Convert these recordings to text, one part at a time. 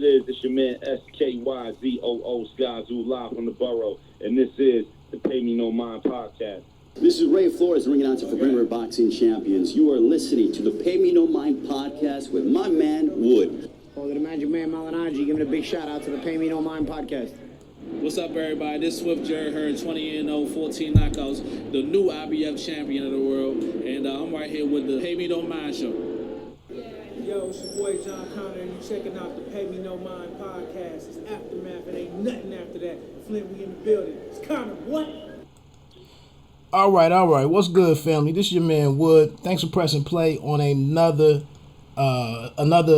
it is? It's your man SKYZOO Skyzoo live from the borough, and this is the Pay Me No Mind podcast. This is Ray Flores, ring announcer for Premier Boxing Champions. You are listening to the Pay Me No Mind podcast with my man Wood. Oh, the Magic Man Malinaji giving a big shout out to the Pay Me No Mind podcast. What's up, everybody? This is Swift Jerry Hurd, 20-0, 14 knockouts, the new IBF champion of the world, and I'm right here with the Pay Me No Mind show. Yo, it's your boy John Connor, and you're checking out the Pay Me No Mind podcast. It's Aftermath, it ain't nothing after that. Flint, we in the building. It's Connor, what? All right. What's good, family? This is your man Wood. Thanks for pressing play on another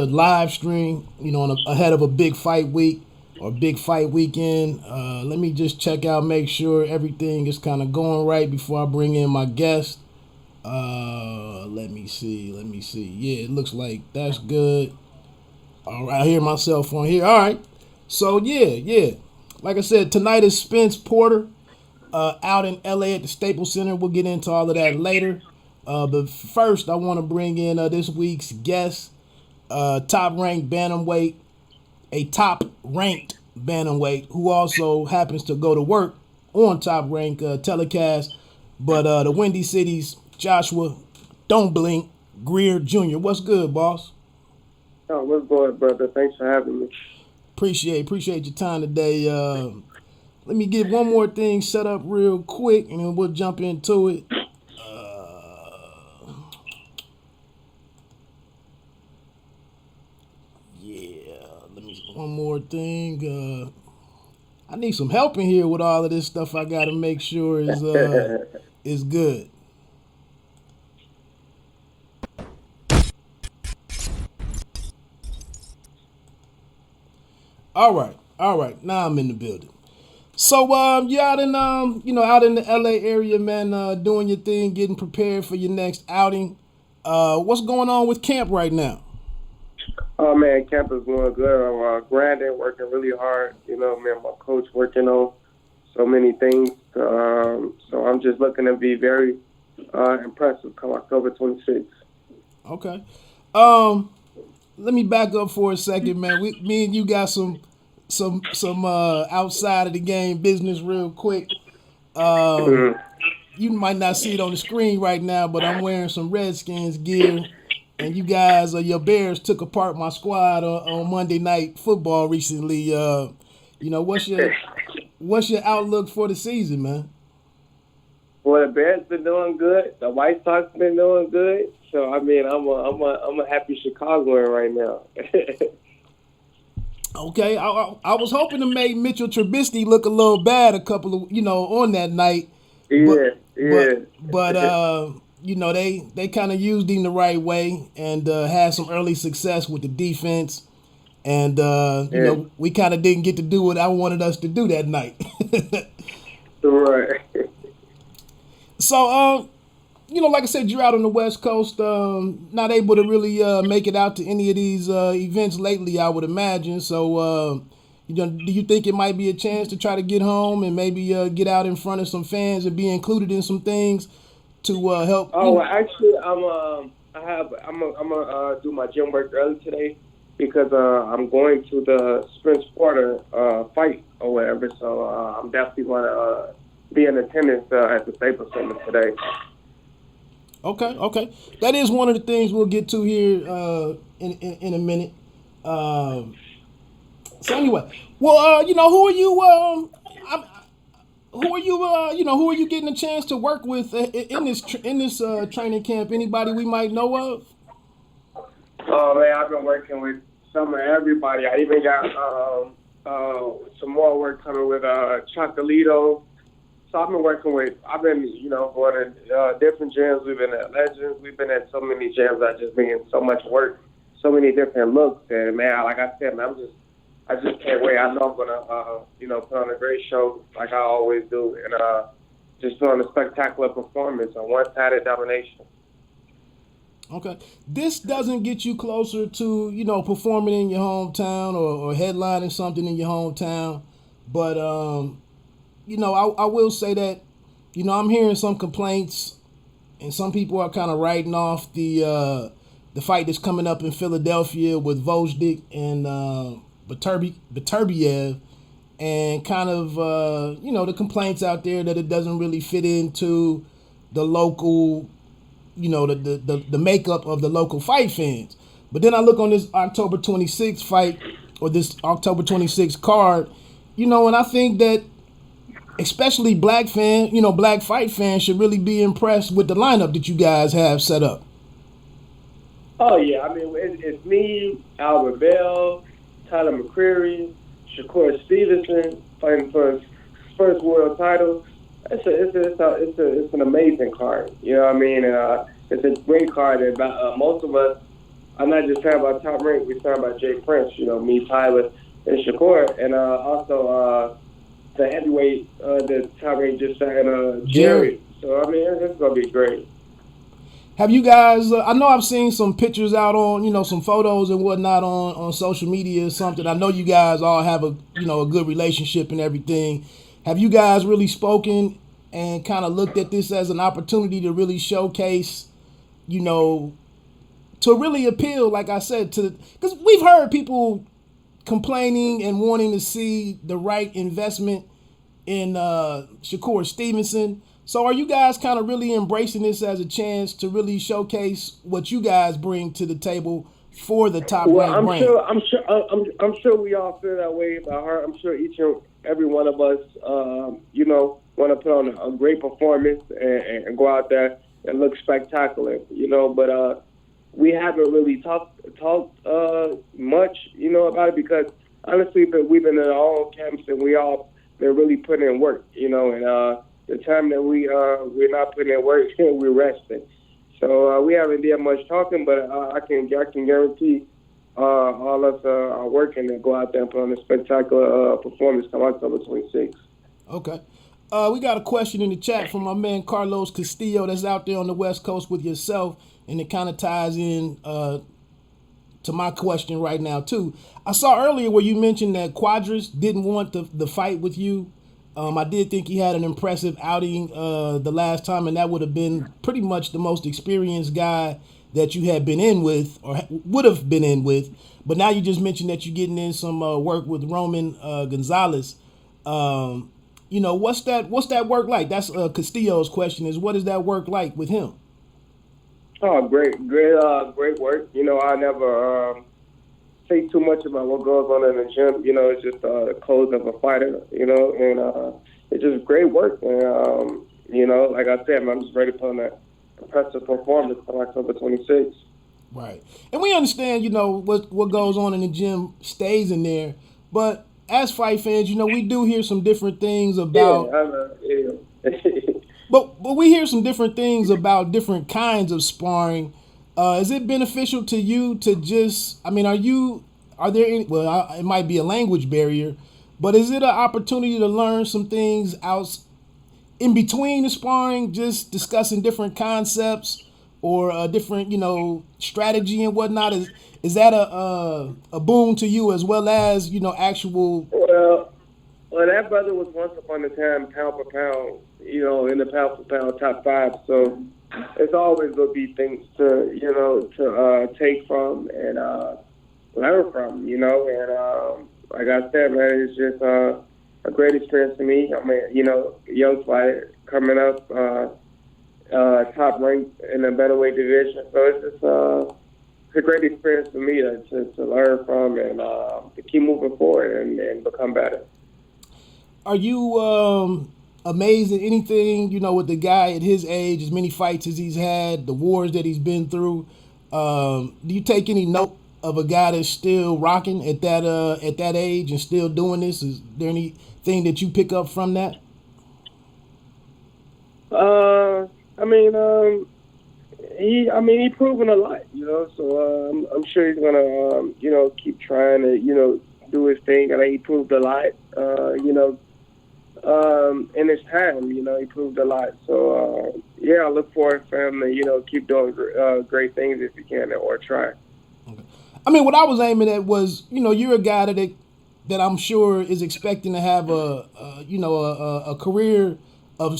live stream, ahead of a big fight week or big fight weekend. Let me just check out, make sure everything is kind of going right before I bring in my guest. Let me see. Yeah, it looks like that's good. All right, I hear myself on here. All right. So, yeah. Like I said, tonight is Spence-Porter out in L.A. at the Staples Center. We'll get into all of that later. But first, I want to bring in this week's guest, top-ranked bantamweight, a top-ranked bantamweight who also happens to go to work on top-ranked telecast. But the Windy City's Joshua, don't blink, Greer Jr. What's good, boss? Oh, what's good, brother? Thanks for having me. Appreciate your time today. Let me get one more thing set up real quick, and then we'll jump into it. One more thing. I need some help in here with all of this stuff. I got to make sure is good. All right. Now I'm in the building. So, you out in out in the LA area, man, doing your thing, getting prepared for your next outing. What's going on with camp right now? Oh, man, camp is going good. I'm grinding, working really hard. My coach working on so many things. So I'm just looking to be very impressive come October 26th. Okay. Let me back up for a second, man. Me and you got some outside of the game business real quick. You might not see it on the screen right now, but I'm wearing some Redskins gear. And you guys, your Bears took apart my squad on Monday Night Football recently. What's your outlook for the season, man? Well, the Bears been doing good. The White Sox been doing good. So I'm a happy Chicagoan right now. Okay, I was hoping to make Mitchell Trubisky look a little bad a couple of on that night. But they kind of used him the right way and had some early success with the defense. And, we kind of didn't get to do what I wanted us to do that night. Right. So, like I said, you're out on the West Coast, not able to really make it out to any of these events lately, I would imagine. So, do you think it might be a chance to try to get home and maybe get out in front of some fans and be included in some things to help? Oh, well, actually, I'm gonna do my gym work early today because I'm going to the Spence-Porter fight or whatever. So I'm definitely gonna be in attendance at the Staples Center today. Okay. That is one of the things we'll get to here in a minute. So anyway, well, who are you? Who are you getting a chance to work with in this training camp? Anybody we might know of? Oh man, I've been working with some of everybody. I even got some more work coming with Chocolito. So I've been going to different gyms. We've been at Legends. We've been at so many gyms. I just been in so much work, so many different looks. And man, like I said, man, I just can't wait. I know I'm gonna, put on a great show like I always do, and just put on a spectacular performance, a one-sided domination. Okay, this doesn't get you closer to performing in your hometown or headlining something in your hometown, but I will say that I'm hearing some complaints, and some people are kind of writing off the fight that's coming up in Philadelphia with Vojdik and Beterbiev, and kind of the complaints out there that it doesn't really fit into the local, the makeup of the local fight fans. But then I look on this October 26th fight, or this October 26th card, and I think that especially black fight fans should really be impressed with the lineup that you guys have set up. Oh, yeah. I mean, it's me, Albert Bell, Tyler McCreary, Shakur Stevenson fighting for his first world title. It's an amazing card. You know what I mean? It's a great card. Most of us are not just talking about Top Rank. We're talking about Jay Prince, me, Tyler, and Shakur. And also the heavyweight, the Top Rank just signed Jerry. So, I mean, it's going to be great. Have you guys, I know I've seen some pictures out on, some photos and whatnot on social media or something. I know you guys all have a good relationship and everything. Have you guys really spoken and kind of looked at this as an opportunity to really showcase, to really appeal, like I said, because we've heard people complaining and wanting to see the right investment in Shakur Stevenson. So are you guys kind of really embracing this as a chance to really showcase what you guys bring to the table for the Top Rank brand? I'm sure we all feel that way about her. I'm sure each and every one of us, want to put on a great performance and go out there and look spectacular, But we haven't really talked much, about it because honestly, we've been in our own camps and we all been really putting in work, and the time that we're not putting in work, we're resting. So we haven't done much talking, but I can guarantee all of us are working to go out there and put on a spectacular performance come October 26th. Okay. We got a question in the chat from my man Carlos Castillo that's out there on the West Coast with yourself, and it kind of ties in to my question right now, too. I saw earlier where you mentioned that Quadras didn't want the fight with you. I did think he had an impressive outing the last time, and that would have been pretty much the most experienced guy that you had been in with or would have been in with. But now you just mentioned that you're getting in some work with Roman Gonzalez. What's that work like? That's Castillo's question is, what is that work like with him? Oh, great work. I never say too much about what goes on in the gym. It's just the clothes of a fighter, and it's just great work. And, like I said, I'm just ready to put on that impressive performance on October 26th. Right. And we understand, what goes on in the gym stays in there. But as fight fans, we do hear some different things about... But we hear some different things about different kinds of sparring. Is it beneficial to you to just, are there any, it might be a language barrier, but is it an opportunity to learn some things out in between the sparring, just discussing different concepts or a different, strategy and whatnot? Is that a boon to you as well as, actual? Well, that brother was once upon a time pound for pound, in the pound for pound top 5. So it's always going to be things to take from and learn from, And like I said, man, it's just a great experience to me. Young fighter coming up, top ranked in the Bantanweight division. So it's just a great experience for me to learn from and to keep moving forward and become better. Are you amazed at anything, with the guy at his age, as many fights as he's had, the wars that he's been through? Do you take any note of a guy that's still rocking at that age and still doing this? Is there anything that you pick up from that? He's proven a lot, So I'm sure he's gonna, keep trying to, do his thing. I think he proved a lot, in his time, he proved a lot. So, I look forward for him to, keep doing great things if he can or try. Okay. What I was aiming at was, you're a guy that I'm sure is expecting to have a career of,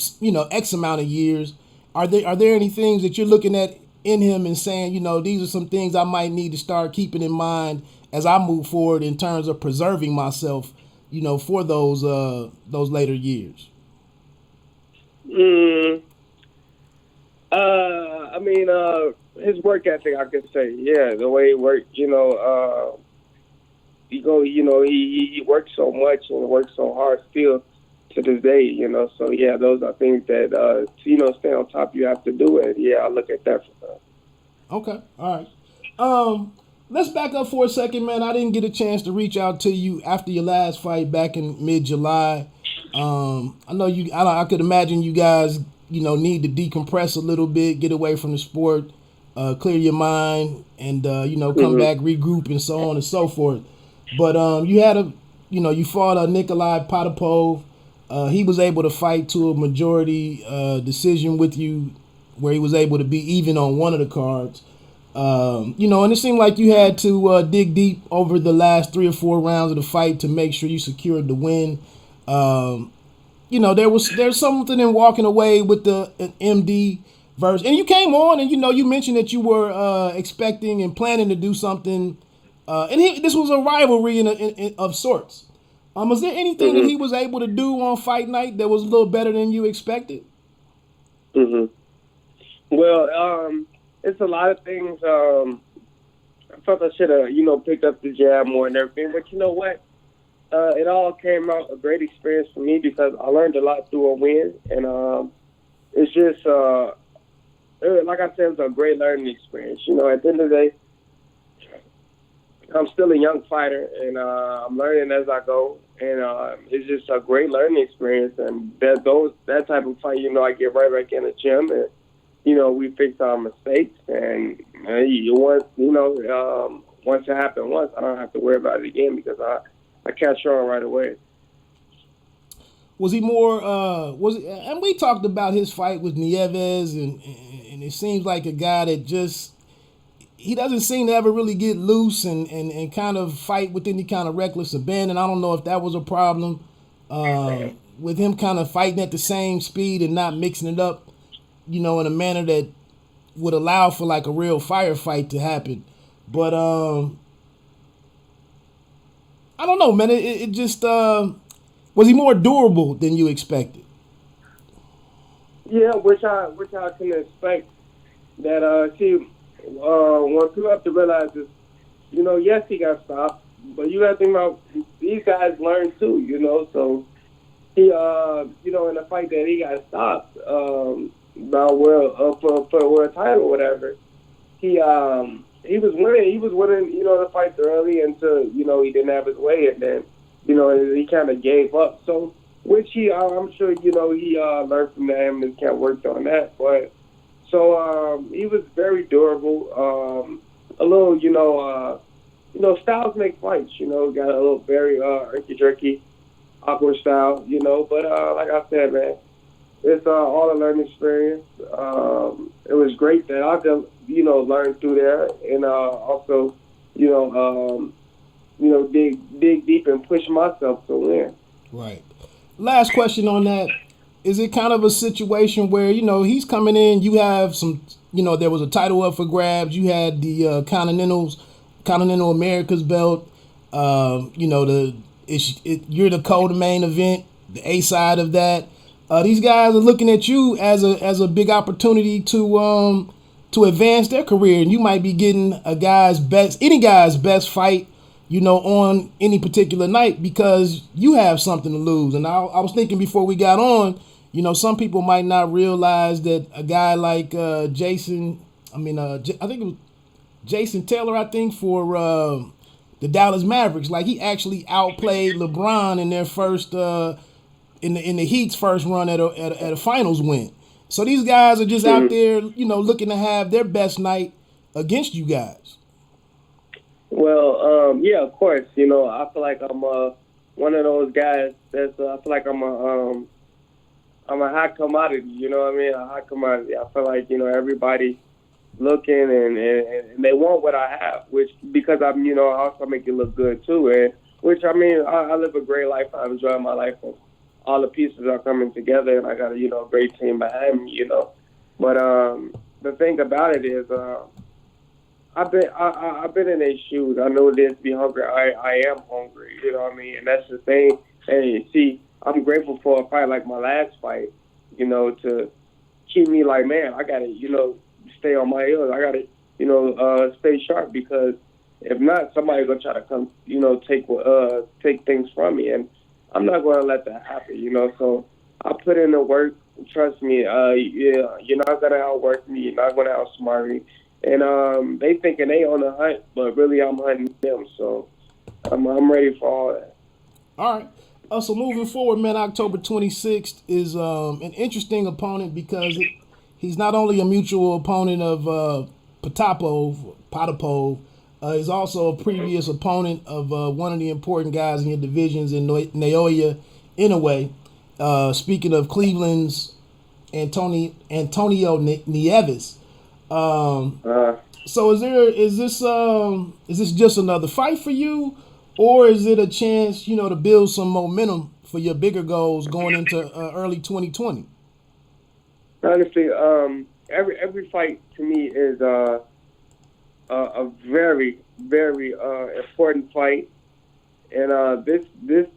X amount of years. Are there any things that you're looking at in him and saying, you know, these are some things I might need to start keeping in mind as I move forward in terms of preserving myself, you know, for those later years? I mean, his work ethic, I could say, yeah, the way he worked, you know, he works so much and works so hard still to this day, you know. So yeah, those are things that you know, stay on top. You have to do it. Yeah, I look at that for that. Okay, all right. Let's back up for a second, man. I didn't get a chance to reach out to you after your last fight back in mid-July. I know you. I could imagine you guys, you know, need to decompress a little bit, get away from the sport, clear your mind, and you know, come back, regroup, and so on and so forth. But you fought Nikolai Potapov. He was able to fight to a majority decision with you, where he was able to be even on one of the cards. You know, and it seemed like you had to dig deep over the last 3 or 4 rounds of the fight to make sure you secured the win. You know, there's something in walking away with the MD verse, and you came on and, you know, you mentioned that you were expecting and planning to do something, and this was a rivalry of sorts. Was there anything that he was able to do on fight night that was a little better than you expected? Well, it's a lot of things. I felt I should have, you know, picked up the jab more and everything. But you know what? It all came out a great experience for me because I learned a lot through a win. And it's just, like I said, it was a great learning experience. You know, at the end of the day, I'm still a young fighter, and I'm learning as I go. And it's just a great learning experience. And that type of fight, you know, I get right back in the gym and, you know, we fix our mistakes, and once it happened once, I don't have to worry about it again because I catch on right away. Was he more? And we talked about his fight with Nieves, and it seems like a guy that he doesn't seem to ever really get loose and kind of fight with any kind of reckless abandon. I don't know if that was a problem with him kind of fighting at the same speed and not mixing it up, you know, in a manner that would allow for like a real firefight to happen. But I don't know, man. It just was he more durable than you expected? Yeah, which I can expect. That what people have to realize is, you know, yes, he got stopped, but you got to think about these guys learn too, you know. So he, you know, in the fight that he got stopped, about for a world title or whatever, he was winning. He was winning, you know, the fights early until, you know, he didn't have his way, and then, you know, he kind of gave up. So, which I'm sure, you know, he learned from that and just kind of worked on that. But so he was very durable. A little, you know, styles make fights. You know, got a little very herky-jerky, awkward style. You know, but like I said, man, it's all a learning experience. It was great that I, you know, learned through there, and also, you know, dig deep and push myself to win. Right. Last question on that. Is it kind of a situation where, you know, he's coming in, you have some, you know, there was a title up for grabs, you had the Continental America's belt, you know, you're the co-main event, the A side of that. These guys are looking at you as a big opportunity to advance their career, and you might be getting any guy's best fight, you know, on any particular night because you have something to lose. And I was thinking before we got on, you know, some people might not realize that a guy like I think it was Jason Taylor, I think, for the Dallas Mavericks, like he actually outplayed LeBron in their first in the Heat's first run at a finals win. So these guys are just out there, you know, looking to have their best night against you guys. Well, yeah, of course. You know, I feel like I'm one of those guys that's. I feel like I'm a hot commodity. You know what I mean? A hot commodity. I feel like, you know, everybody looking and they want what I have, which because I'm, you know, I also make it look good too. And which I mean, I live a great life. I enjoy my life. And all the pieces are coming together, and I got a, you know, great team behind me. You know, but the thing about it is, I've been in their shoes. I know it is to be hungry. I am hungry. You know what I mean? And that's the thing. And see, I'm grateful for a fight like my last fight. You know, to keep me like, man, I gotta, stay on my heels. I gotta, stay sharp, because if not, somebody's gonna try to come, take things from me, and I'm not gonna let that happen. So I put in the work. Trust me, you're not gonna outwork me. You're not gonna outsmart me. And they thinking they on the hunt, but really I'm hunting them. So I'm ready for all that. All right. So moving forward, man, October 26th is an interesting opponent, because he's not only a mutual opponent of Potapov, he's also a previous opponent of one of the important guys in your divisions in Naoya Inoue. Speaking of Cleveland's Antonio Nieves. So is this just another fight for you, or is it a chance, to build some momentum for your bigger goals going into early 2020? Honestly, every fight to me is a very, very important fight, and this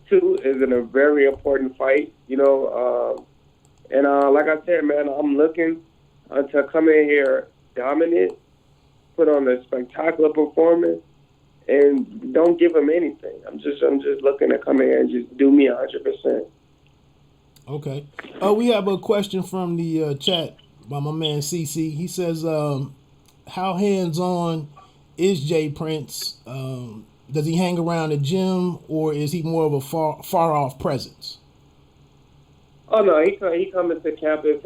too is a very important fight. And like I said, man, I'm looking to come in here dominant, put on a spectacular performance, and don't give them anything. I'm just looking to come in here and just do me 100%. Okay. We have a question from the chat by my man CC. He says, how hands-on is Jay Prince? Does he hang around the gym, or is he more of a far-off presence? Oh, no, he coming to campus.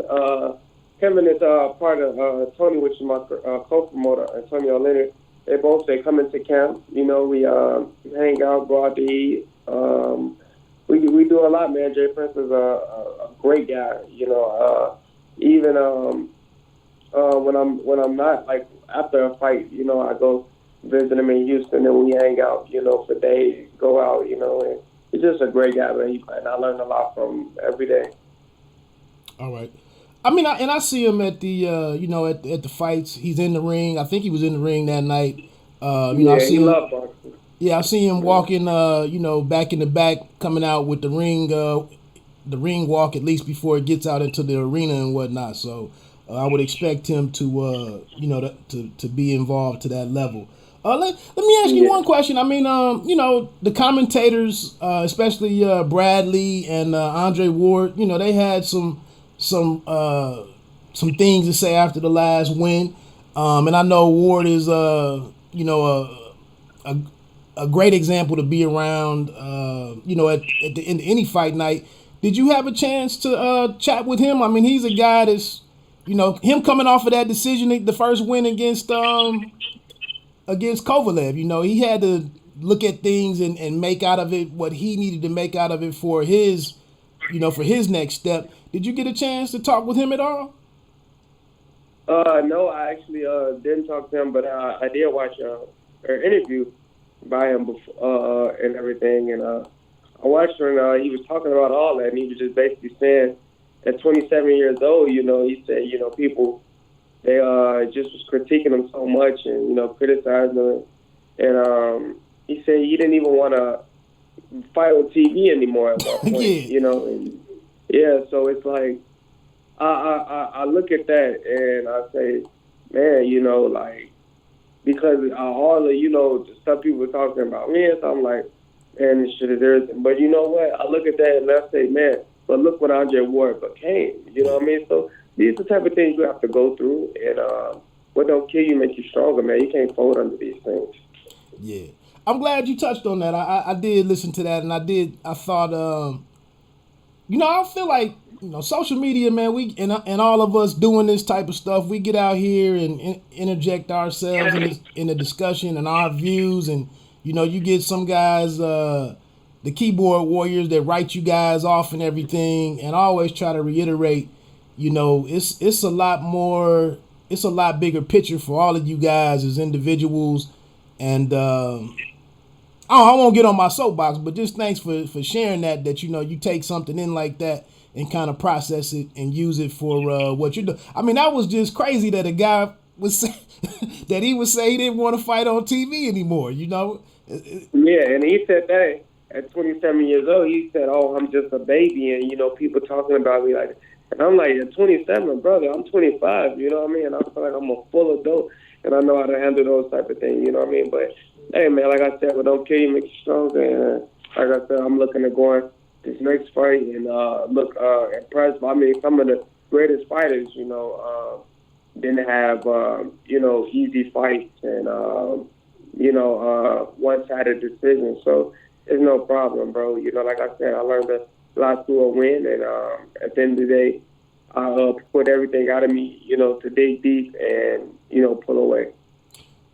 Him and his partner, Tony, which is my co-promoter, Antonio Nieves, they come into camp. We hang out, go out to eat. We do a lot, man. Jay Prince is a great guy. Even when I'm not, like, after a fight, I go visit him in Houston, and we hang out, for days, go out, and he's just a great guy, man. And I learn a lot from him every day. All right. I mean, I see him at the, at the fights. He's in the ring. I think he was in the ring that night. He loves boxing. Yeah, I see him walking, back in the back, coming out with the ring walk, at least before it gets out into the arena and whatnot. So I would expect him to, to be involved to that level. Let me ask you one question. I mean, the commentators, especially Bradley and Andre Ward, they had some things to say after the last win, and I know Ward is a great example to be around. At the end of any fight night. Did you have a chance to chat with him? I mean, he's a guy that's, him coming off of that decision, the first win against Kovalev. He had to look at things and make out of it what he needed to make out of it for his next step. Did you get a chance to talk with him at all? No, I actually didn't talk to him, but I did watch an interview by him before, and everything. And I watched him, and he was talking about all that, and he was just basically saying, at 27 years old, he said, people, they just was critiquing him so much and, criticizing him. And he said he didn't even want to fight on TV anymore at that point, And, so it's like, I look at that and I say, man, because all the, the stuff people were talking about me, so I'm like, man, this shit is everything. But you know what? I look at that and I say, man, but look what Andre Ward became. You know what I mean? So these are the type of things you have to go through, and what don't kill you make you stronger, man. You can't fold under these things. Yeah. I'm glad you touched on that. I did listen to that, and I thought, I feel like, social media, man, we and all of us doing this type of stuff, we get out here and interject ourselves in the discussion and our views, and, you get some guys, the keyboard warriors that write you guys off and everything, and I always try to reiterate, it's a lot bigger picture for all of you guys as individuals, and I won't get on my soapbox, but just thanks for sharing that you take something in like that and kind of process it and use it for what you do. I mean, that was just crazy that a guy would say that he would say he didn't want to fight on TV anymore, you know? Yeah, and he said that at 27 years old. He said, "Oh, I'm just a baby," and you know, people talking about me like, and I'm like, "At 27, brother, I'm 25." You know what I mean? And I feel like I'm a full adult, and I know how to handle those type of things. You know what I mean? But hey, man, like I said, but don't kill you, make you stronger. And like I said, I'm looking to go on this next fight and look impressed. I mean, some of the greatest fighters, you know, didn't have you know, easy fights and you know, one-sided decisions. So it's no problem, bro. You know, like I said, I learned a lot through a win, and at the end of the day, I put everything out of me, you know, to dig deep and, you know, pull away.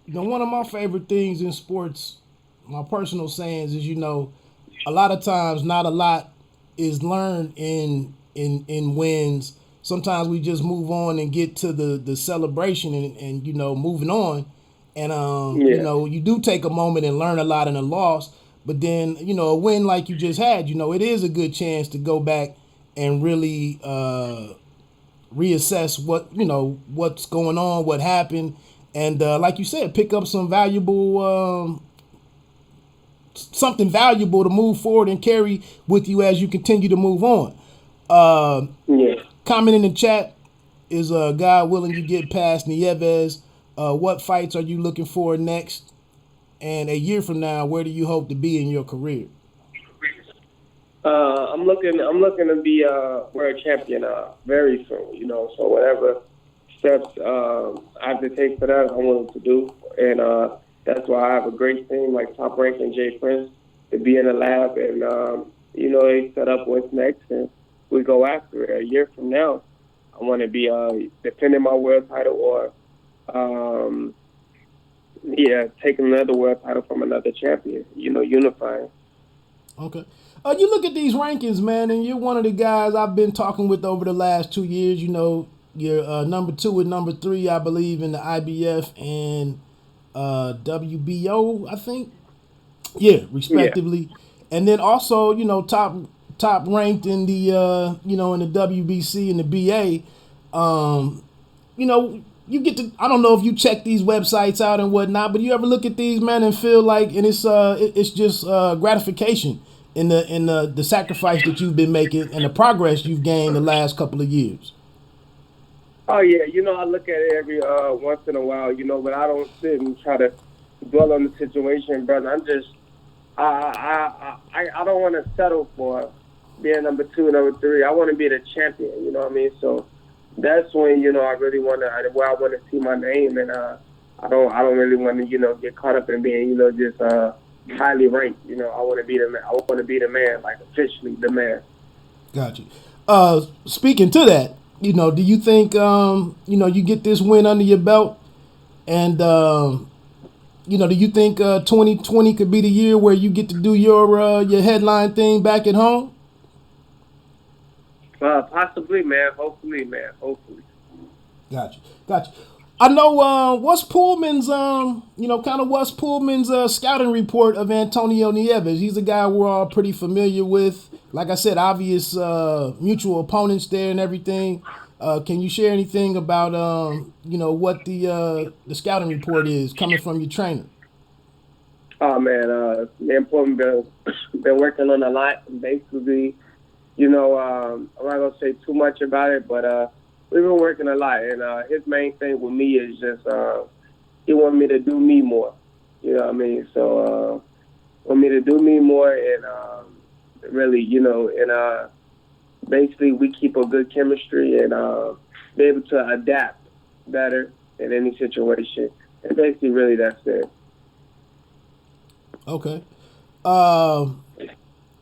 You know, one of my favorite things in sports, my personal sayings is, you know, a lot of times not a lot is learned in wins. Sometimes we just move on and get to the celebration and you know, moving on. And, you know, you do take a moment and learn a lot in a loss. But then, you know, a win like you just had, you know, it is a good chance to go back and really reassess what, you know, what's going on, what happened. And like you said, pick up some valuable, something valuable to move forward and carry with you as you continue to move on. Comment in the chat, is God willing you get past Nieves? What fights are you looking for next? And a year from now, where do you hope to be in your career? I'm looking to be a world champion very soon. You know, so whatever steps I have to take for that, I'm willing to do. And that's why I have a great team like Top Rank and Jay Prince to be in the lab, and you know, they set up what's next, and we go after it. A year from now, I want to be defending my world title or taking another world title from another champion, you know, unifying. Okay. You look at these rankings, man, and you're one of the guys I've been talking with over the last 2 years. You know, you're number 2 and number 3, I believe, in the IBF and WBO, I think. Yeah, respectively. Yeah. And then also, you know, top ranked in the, you know, in the WBC and the BA. You know, you get to, I don't know if you check these websites out and whatnot, but you ever look at these, man, and feel like, and it's just gratification in the sacrifice that you've been making and the progress you've gained the last couple of years. Oh yeah, you know, I look at it every once in a while, you know, but I don't sit and try to dwell on the situation, brother. I'm just, I don't want to settle for being number 2, number 3. I want to be the champion, you know what I mean? So that's when, you know, I really want to, where I want to see my name, and I don't really want to, you know, get caught up in being, you know, just highly ranked. You know, I want to be the man. I want to be the man, like officially the man. Gotcha. Speaking to that, you know, do you think, you know, you get this win under your belt, and you know, do you think 2020 could be the year where you get to do your headline thing back at home? Possibly, man. Hopefully, man. Hopefully. Gotcha. I know what's Pullman's, you know, kind of what's Pullman's scouting report of Antonio Nieves. He's a guy we're all pretty familiar with. Like I said, obvious mutual opponents there and everything. Can you share anything about, you know, what the scouting report is coming from your trainer? Oh, man, me and Pullman been working on a lot. Basically, you know, I'm not going to say too much about it, but we've been working a lot. And his main thing with me is just he wants me to do me more. You know what I mean? So want me to do me more and really, you know, and basically we keep a good chemistry and be able to adapt better in any situation. And basically, really, that's it. Okay.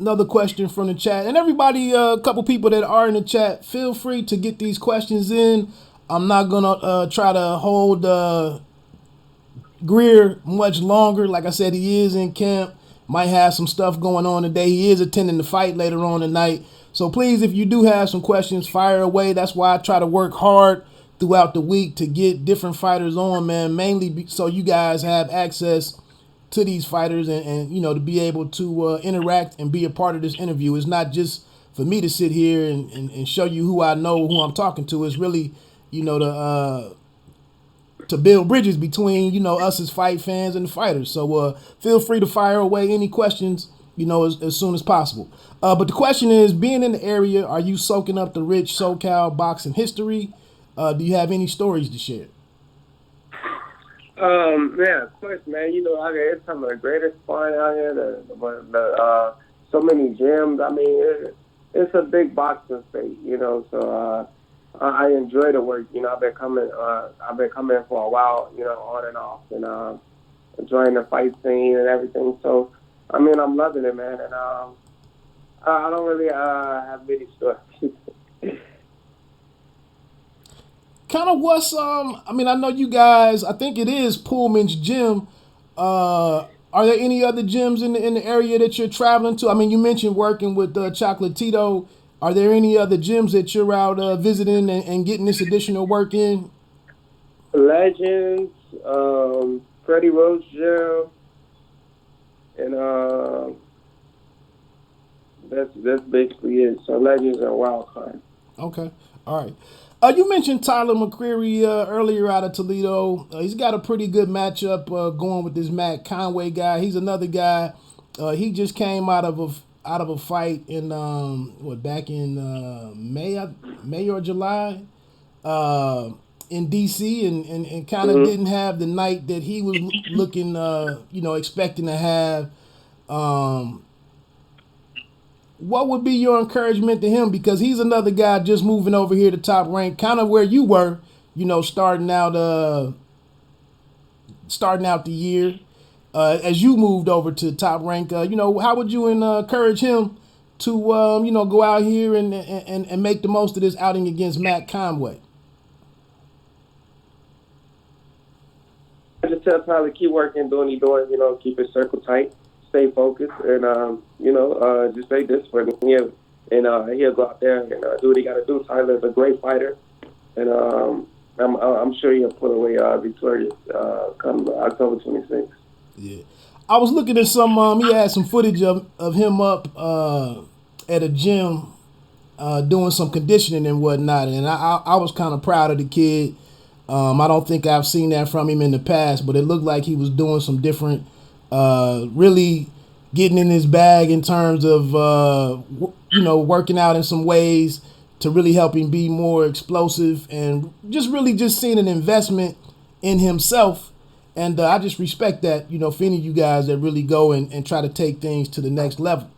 Another question from the chat. And everybody, a couple people that are in the chat, feel free to get these questions in. I'm not going to try to hold Greer much longer. Like I said, he is in camp. Might have some stuff going on today. He is attending the fight later on tonight. So please, if you do have some questions, fire away. That's why I try to work hard throughout the week to get different fighters on, man, mainly so you guys have access to these fighters and you know, to be able to interact and be a part of this interview. It's not just for me to sit here and show you who I know, who I'm talking to. It's really, to build bridges between, us as fight fans and the fighters. So feel free to fire away any questions, as soon as possible. But the question is, being in the area, are you soaking up the rich SoCal boxing history? Do you have any stories to share? Man, of course, man. It's some of the greatest sparring out here. So many gyms. I mean, it's a big boxing state, So I enjoy the work. I've been coming for a while, on and off, and enjoying the fight scene and everything. So, I mean, I'm loving it, man. And I don't really have many stories. Kind of what's I know you guys, I think it is Pullman's gym. Are there any other gyms in the area that you're traveling to? I mean, you mentioned working with Chocolatito. Are there any other gyms that you're out visiting and getting this additional work in? Legends, Freddie Rose Gym, and that's basically it. So Legends and Wildcard. Okay, all right. You mentioned Tyler McCreary earlier out of Toledo. He's got a pretty good matchup going with this Matt Conway guy. He's another guy. He just came out of a fight in back in May or July in DC, and kind of didn't have the night that he was looking expecting to have. What would be your encouragement to him? Because he's another guy just moving over here to Top Rank, kind of where you were, starting out the year. As you moved over to Top Rank, how would you encourage him to, go out here and make the most of this outing against Matt Conway? I just tell Tyler keep working, doing what he's doing, keep his circle tight, stay focused, and just stay disciplined. He'll go out there and do what he got to do. Tyler's a great fighter, and I'm sure he'll put away victorious come October 26th. Yeah, I was looking at some. He had some footage of him up at a gym doing some conditioning and whatnot, and I was kind of proud of the kid. I don't think I've seen that from him in the past, but it looked like he was doing some different, really getting in his bag in terms of, working out in some ways to really help him be more explosive, and just seeing an investment in himself. And I just respect that, for any of you guys that really go and try to take things to the next level.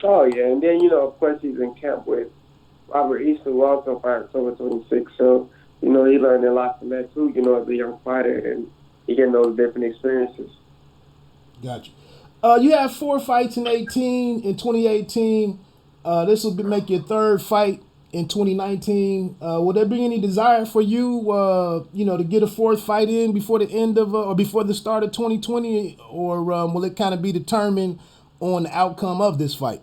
Oh, yeah. And then, of course, he's in camp with Robert Easter, who also fired October 26th. So, he learned a lot from that, too, as a young fighter, and he getting those different experiences. Gotcha. You have 4 fights in 2018. This will make your 3rd fight in 2019. Will there be any desire for you, to get a 4th fight in before the end of or before the start of 2020, or will it kind of be determined on the outcome of this fight?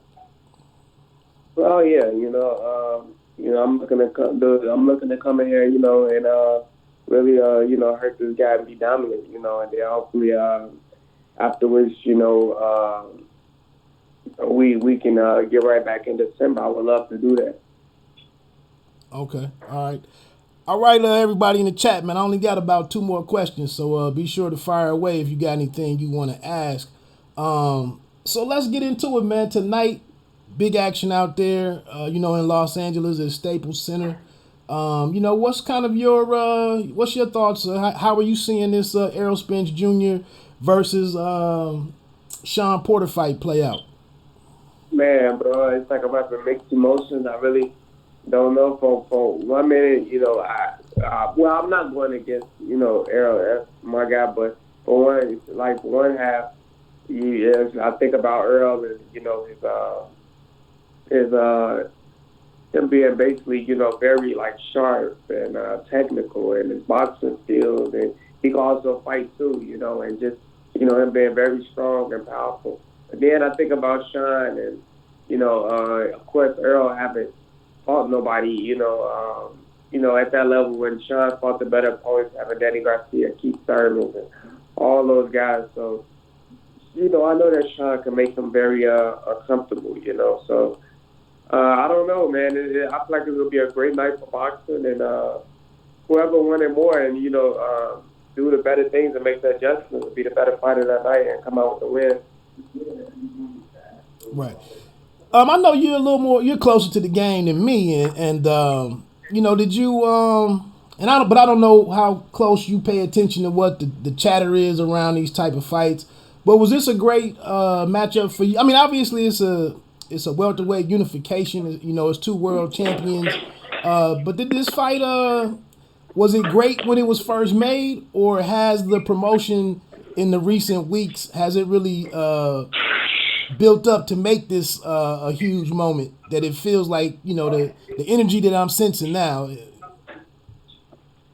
Well, yeah, I'm looking to come in here, and really, hurt this guy and be dominant, and then hopefully afterwards, we can get right back in December. I would love to do that. Okay. All right, everybody in the chat, man. I only got about 2 more questions, so be sure to fire away if you got anything you want to ask. So let's get into it, man. Tonight, big action out there, in Los Angeles at Staples Center. What's kind of what's your thoughts? How are you seeing this Errol Spence Jr. versus Sean Porter fight play out? Man, bro, it's like I'm having mixed emotions. I really don't know. For 1 minute, I'm not going against, Errol, that's my guy, but for one half, I think about Earl and, him being basically, very sharp and technical in his boxing skills, and he can also fight too, and just, him being very strong and powerful. But then I think about Sean and, of course Earl haven't fought nobody, at that level when Sean fought the better opponents, having Danny Garcia, Keith Thurman, and all those guys. So, I know that Sean can make them very uncomfortable, So I don't know, man. I feel like it will be a great night for boxing, and whoever won it more and, do the better things and make the adjustments will be the better fighter that night and come out with the win. Right. I know you're closer to the game than me, and did you but I don't know how close you pay attention to what the chatter is around these type of fights. But was this a great matchup for you? I mean, obviously it's a welterweight unification. It's two world champions. But did this fight was it great when it was first made, or has the promotion in the recent weeks, has it really built up to make this a huge moment that it feels like, the energy that I'm sensing now?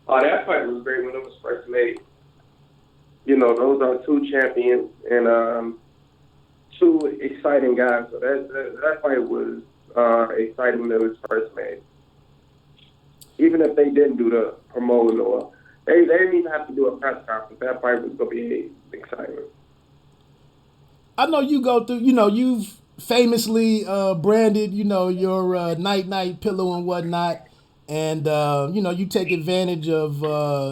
Oh, that fight was great when it was first made. Those are two champions and two exciting guys. So that fight was exciting when it was first made. Even if they didn't do the promoting or they didn't even have to do a press conference, that fight was going to be exciting. I know you go through, you've famously branded, your night pillow and whatnot. And, you take advantage of,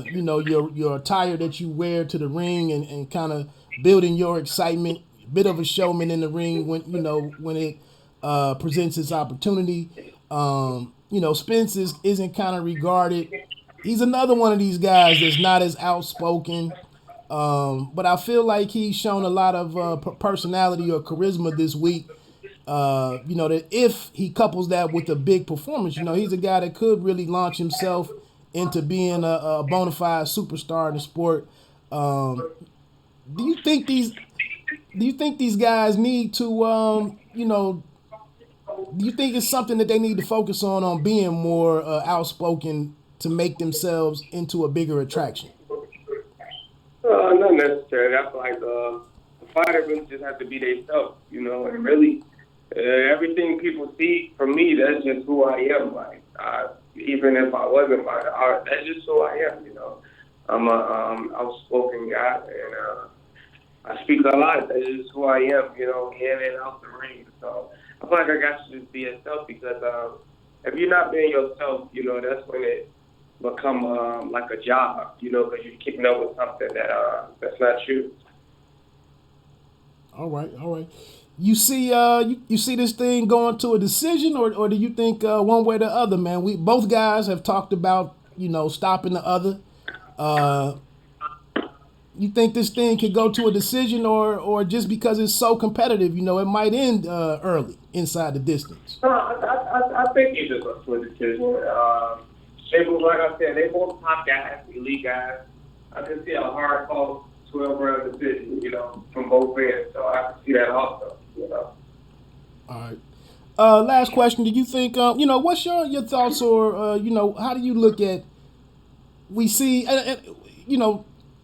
your attire that you wear to the ring and kind of building your excitement, bit of a showman in the ring when it presents its opportunity. Spence isn't kind of regarded. He's another one of these guys that's not as outspoken. But I feel like he's shown a lot of personality or charisma this week. That if he couples that with a big performance, he's a guy that could really launch himself into being a bona fide superstar in the sport. Do you think these guys need to, do you think it's something that they need to focus on being more outspoken to make themselves into a bigger attraction? Not necessarily. I feel like the fighter really just has to be themselves, and really everything people see from me, that's just who I am. Like, even if I wasn't by the art, that's just who I am, I'm a outspoken guy, and I speak a lot. That's just who I am, in and out the ring. So I feel like I got to just be yourself because if you're not being yourself, that's when it become like a job, because you're keeping up with something that's not you. All right. You see this thing going to a decision, or do you think one way or the other, man? Both guys have talked about stopping the other. You think this thing could go to a decision, or just because it's so competitive, it might end early inside the distance? I think it just goes to a decision. They both, like I said, they both top guys, elite guys. I can see a hard fought 12-round decision, from both ends. So I can see that also, All right. Last question. Do you think, what's your thoughts, or, how do you look at, we see,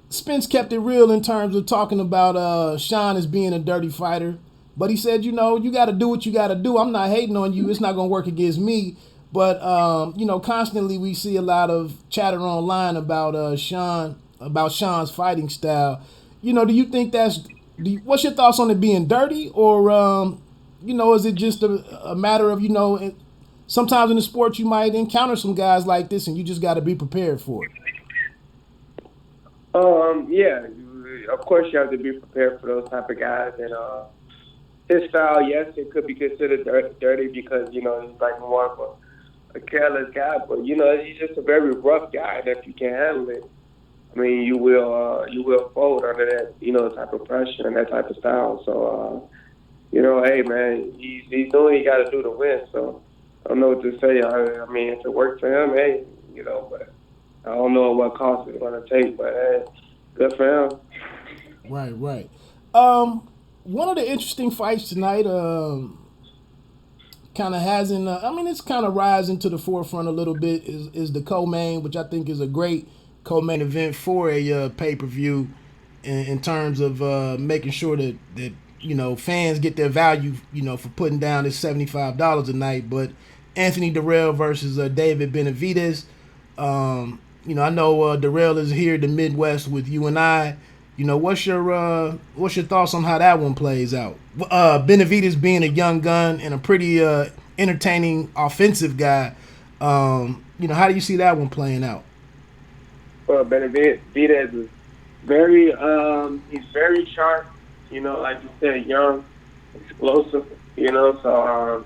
Spence kept it real in terms of talking about Sean as being a dirty fighter. But he said, you got to do what you got to do. I'm not hating on you. It's not going to work against me. But, constantly we see a lot of chatter online about Sean's fighting style. Do you think what's your thoughts on it being dirty? Or, is it just a matter of, sometimes in the sport you might encounter some guys like this and you just got to be prepared for it? Yeah, of course you have to be prepared for those type of guys. And his style, yes, it could be considered dirty because, he's like more of a careless guy. But, he's just a very rough guy. And if you can't handle it, I mean, you will fold under that, type of pressure and that type of style. So, hey, man, he's doing what he got to do to win. So I don't know what to say. I mean, if it works for him, hey, but I don't know what cost it's going to take, but hey, good for him. Right. One of the interesting fights tonight kind of hasn't, it's kind of rising to the forefront a little bit is the co-main, which I think is a great co-main event for a pay-per-view in terms of making sure that fans get their value, for putting down this $75 a night. But Anthony Dirrell versus David Benavidez. I know Dirrell is here in the Midwest with you and I. What's your thoughts on how that one plays out? Benavidez being a young gun and a pretty entertaining offensive guy. You know, how do you see that one playing out? Well, Benavidez is very, he's very sharp. You know, like you said, young, explosive. You know, so.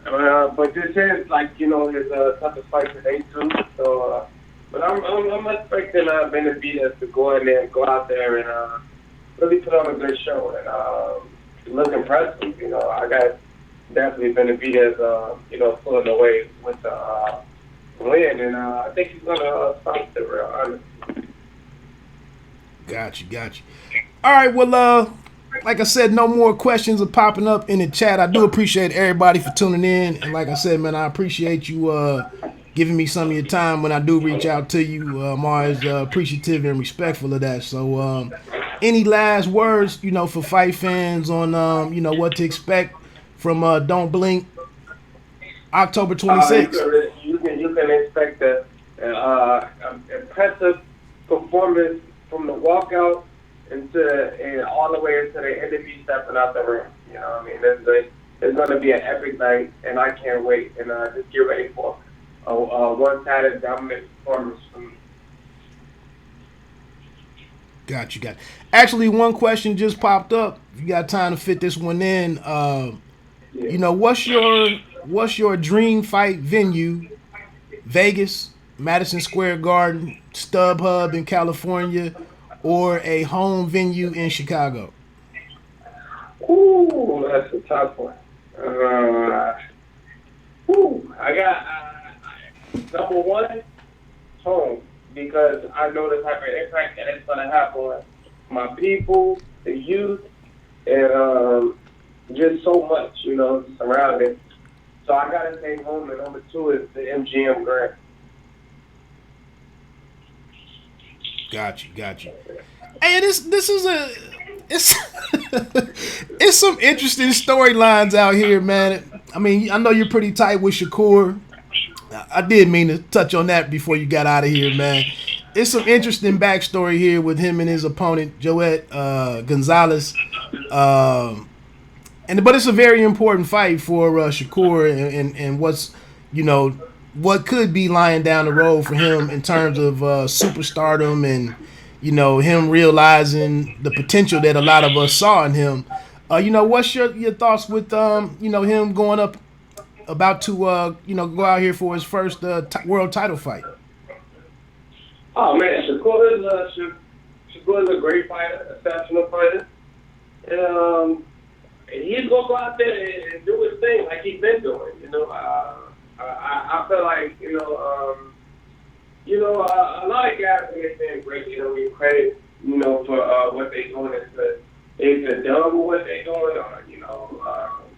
But this is like, you know, his toughest fight today too. So, but I'm expecting Benavidez to go in there and go out there and really put on a good show and look impressive. You know, I got definitely Benavidez, you know, pulling away with the win, and I think he's gonna stop the real honest. Got you. All right, well, like I said, no more questions are popping up in the chat. I do appreciate everybody for tuning in. And like I said, man, I appreciate you giving me some of your time when I do reach out to you. I'm always appreciative and respectful of that. So any last words, you know, for fight fans on, you know, what to expect from Don't Blink October 26th? You can expect an impressive performance from the walkout and all the way into the interview stepping out the ring. You know what I mean? It's going to be an epic night, and I can't wait. And just get ready for a one-sided dominant performance from me. Got you. Actually, one question just popped up. If you got time to fit this one in, you know, what's your dream fight venue? Vegas, Madison Square Garden, StubHub in California, or a home venue in Chicago? Ooh, that's a tough one. I got number one, home, because I know the type of impact that it's going to have on my people, the youth, and just so much, you know, surrounding. So I got to say home, and number two is the MGM Grand. Got you. Hey, this is it's it's some interesting storylines out here, man. I mean, I know you're pretty tight with Shakur. I did mean to touch on that before you got out of here, man. It's some interesting backstory here with him and his opponent, Joet Gonzalez. But it's a very important fight for Shakur and what's, you know, what could be lying down the road for him in terms of superstardom and, you know, him realizing the potential that a lot of us saw in him. You know, what's your thoughts with, you know, him going up, about to, you know, go out here for his first world title fight? Oh, man, Shakur is a great fighter, exceptional fighter. And he's going to go out there and do his thing like he's been doing, you know. I feel like, a lot of guys when they're saying great, you know, we credit, you know, for what they're doing is they're done with what they're doing, or, you know,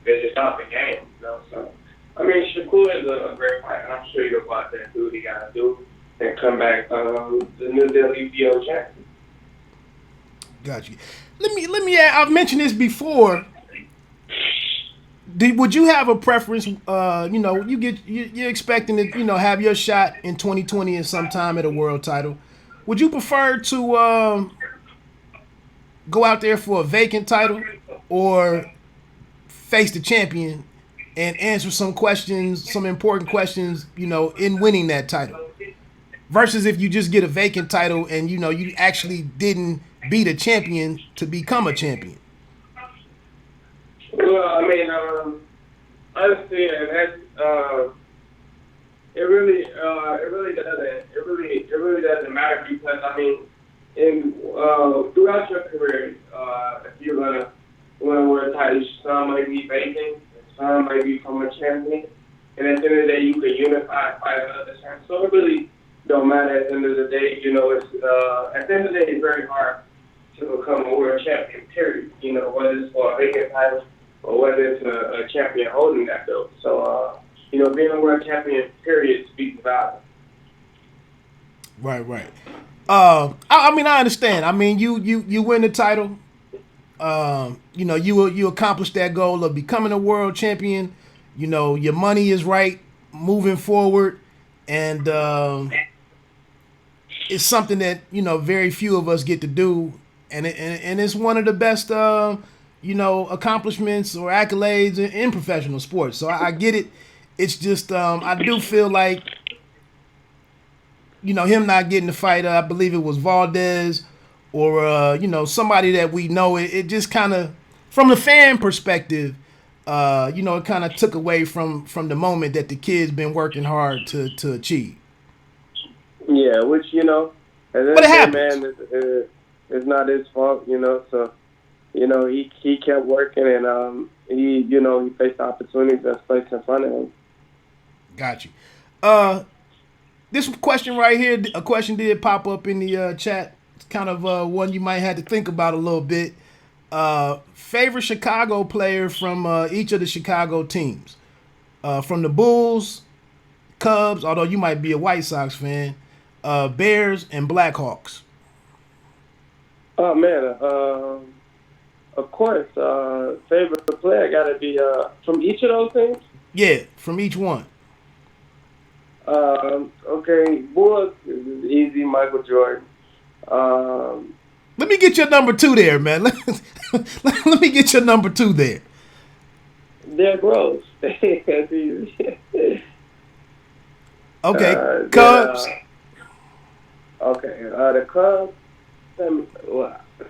they're just out the game, you know. So, I mean, Shakur is a great fighter. I'm sure he'll go out there and do what he got to do and come back the new WBO champion. Got you. Let me add, I've mentioned this before. Would you have a preference? You know, you're expecting to, you know, have your shot in 2020 and sometime at a world title. Would you prefer to go out there for a vacant title, or face the champion and answer some questions, some important questions, you know, in winning that title, versus if you just get a vacant title and, you know, you actually didn't beat a champion to become a champion? Well, I mean, honestly, that's it really doesn't matter, because I mean, throughout your career, if you're gonna win a world title, some might be vacant, some might become a champion, and at the end of the day, you can unify and fight another champion. So it really don't matter at the end of the day. You know, it's at the end of the day, it's very hard to become a world champion. Period. You know, whether it's for a vacant title or whether it's a champion holding that belt. So, you know, being a world champion, period, speaks volumes. Right. I mean, I understand. I mean, you win the title. You know, you accomplish that goal of becoming a world champion. You know, your money is right, moving forward, and it's something that, you know, very few of us get to do, and it's one of the best accomplishments or accolades in professional sports. So I get it. It's just I do feel like, him not getting the fight. I believe it was Valdez or somebody that we know. It just kind of, from the fan perspective, it kind of took away from the moment that the kid's been working hard to achieve. Yeah, which and but it happens. Man, it's not his fault, So he kept working, and he faced opportunities that's placed in front of him. Got you. This question right here, a question did pop up in the chat. It's kind of one you might have to think about a little bit. Favorite Chicago player from each of the Chicago teams, from the Bulls, Cubs, although you might be a White Sox fan, Bears, and Blackhawks. Oh man, of course, favorite player got to be from each of those teams. Yeah, from each one. Okay, Bulls is easy. Michael Jordan. Let me get your number 2 there, man. Let me get your number 2 there. Derrick Rose. That's easy. Okay, Cubs. Okay, the Cubs.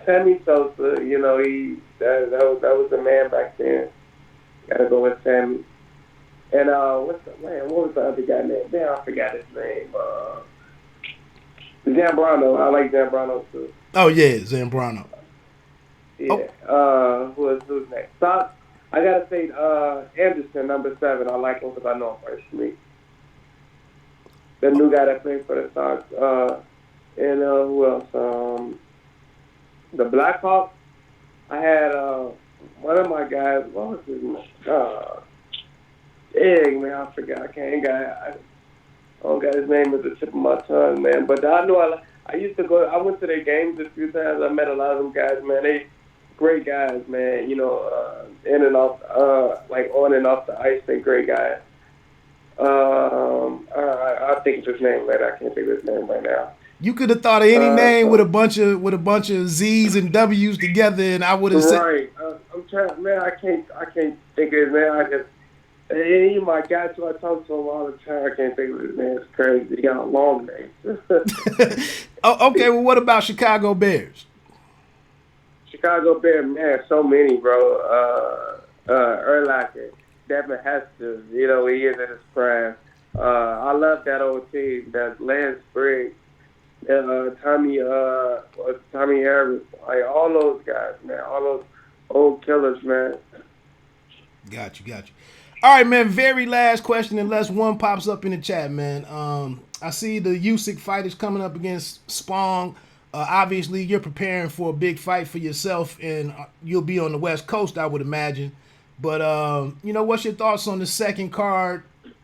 Sammy Sosa. That was the man back then. Got to go with Sammy. And what was the other guy name? Damn, I forgot his name. Zambrano. I like Zambrano too. Oh yeah, Zambrano. Yeah. Who's next? Sox. I gotta say Anderson, number 7. I like him because I know him personally. The new guy that played for the Sox. And who else? The Blackhawks. I had one of my guys. What was his name? Man, I forgot. I don't got his name at the tip of my tongue, man. But I know I used to go. I went to their games a few times. I met a lot of them guys, man. They great guys, man. In and off, like on and off the ice, they great guys. I'll think of his name later. I can't think of his name right now. You could have thought of any name with a bunch of Z's and W's together, and I would have said. Right. I'm trying, man. I can't think of his name. I just. He my guy too. I talk to him all the time. I can't think of his name. It's crazy. He got a long name. Okay, well, what about Chicago Bears? Chicago Bears, man, so many, bro. Urlacher, Devin Hester, he is in his prime. I love that old team. That Lance Briggs, Tommy Harris, like all those guys, man. All those old killers, man. Got you. All right, man, very last question, unless one pops up in the chat, man. I see the Usyk fight is coming up against Spong. Obviously, you're preparing for a big fight for yourself, and you'll be on the West Coast, I would imagine. But, what's your thoughts on the second card?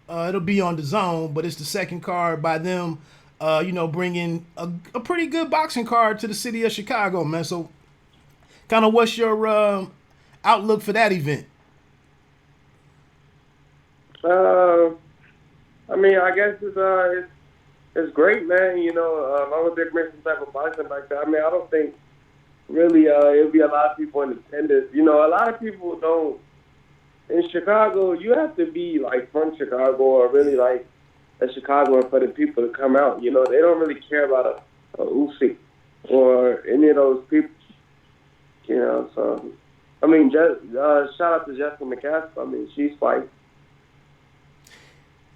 It'll be on the Zone, but it's the second card by them, bringing a pretty good boxing card to the city of Chicago, man. So, kind of what's your outlook for that event? I guess it's great, man. I'm a big mixing type of boxing like that. I don't think really it'll be a lot of people in attendance. A lot of people don't. In Chicago, you have to be like from Chicago or really like a Chicagoan for the people to come out. They don't really care about a Usyk or any of those people. So shout out to Jessica McCaskill. She's fighting.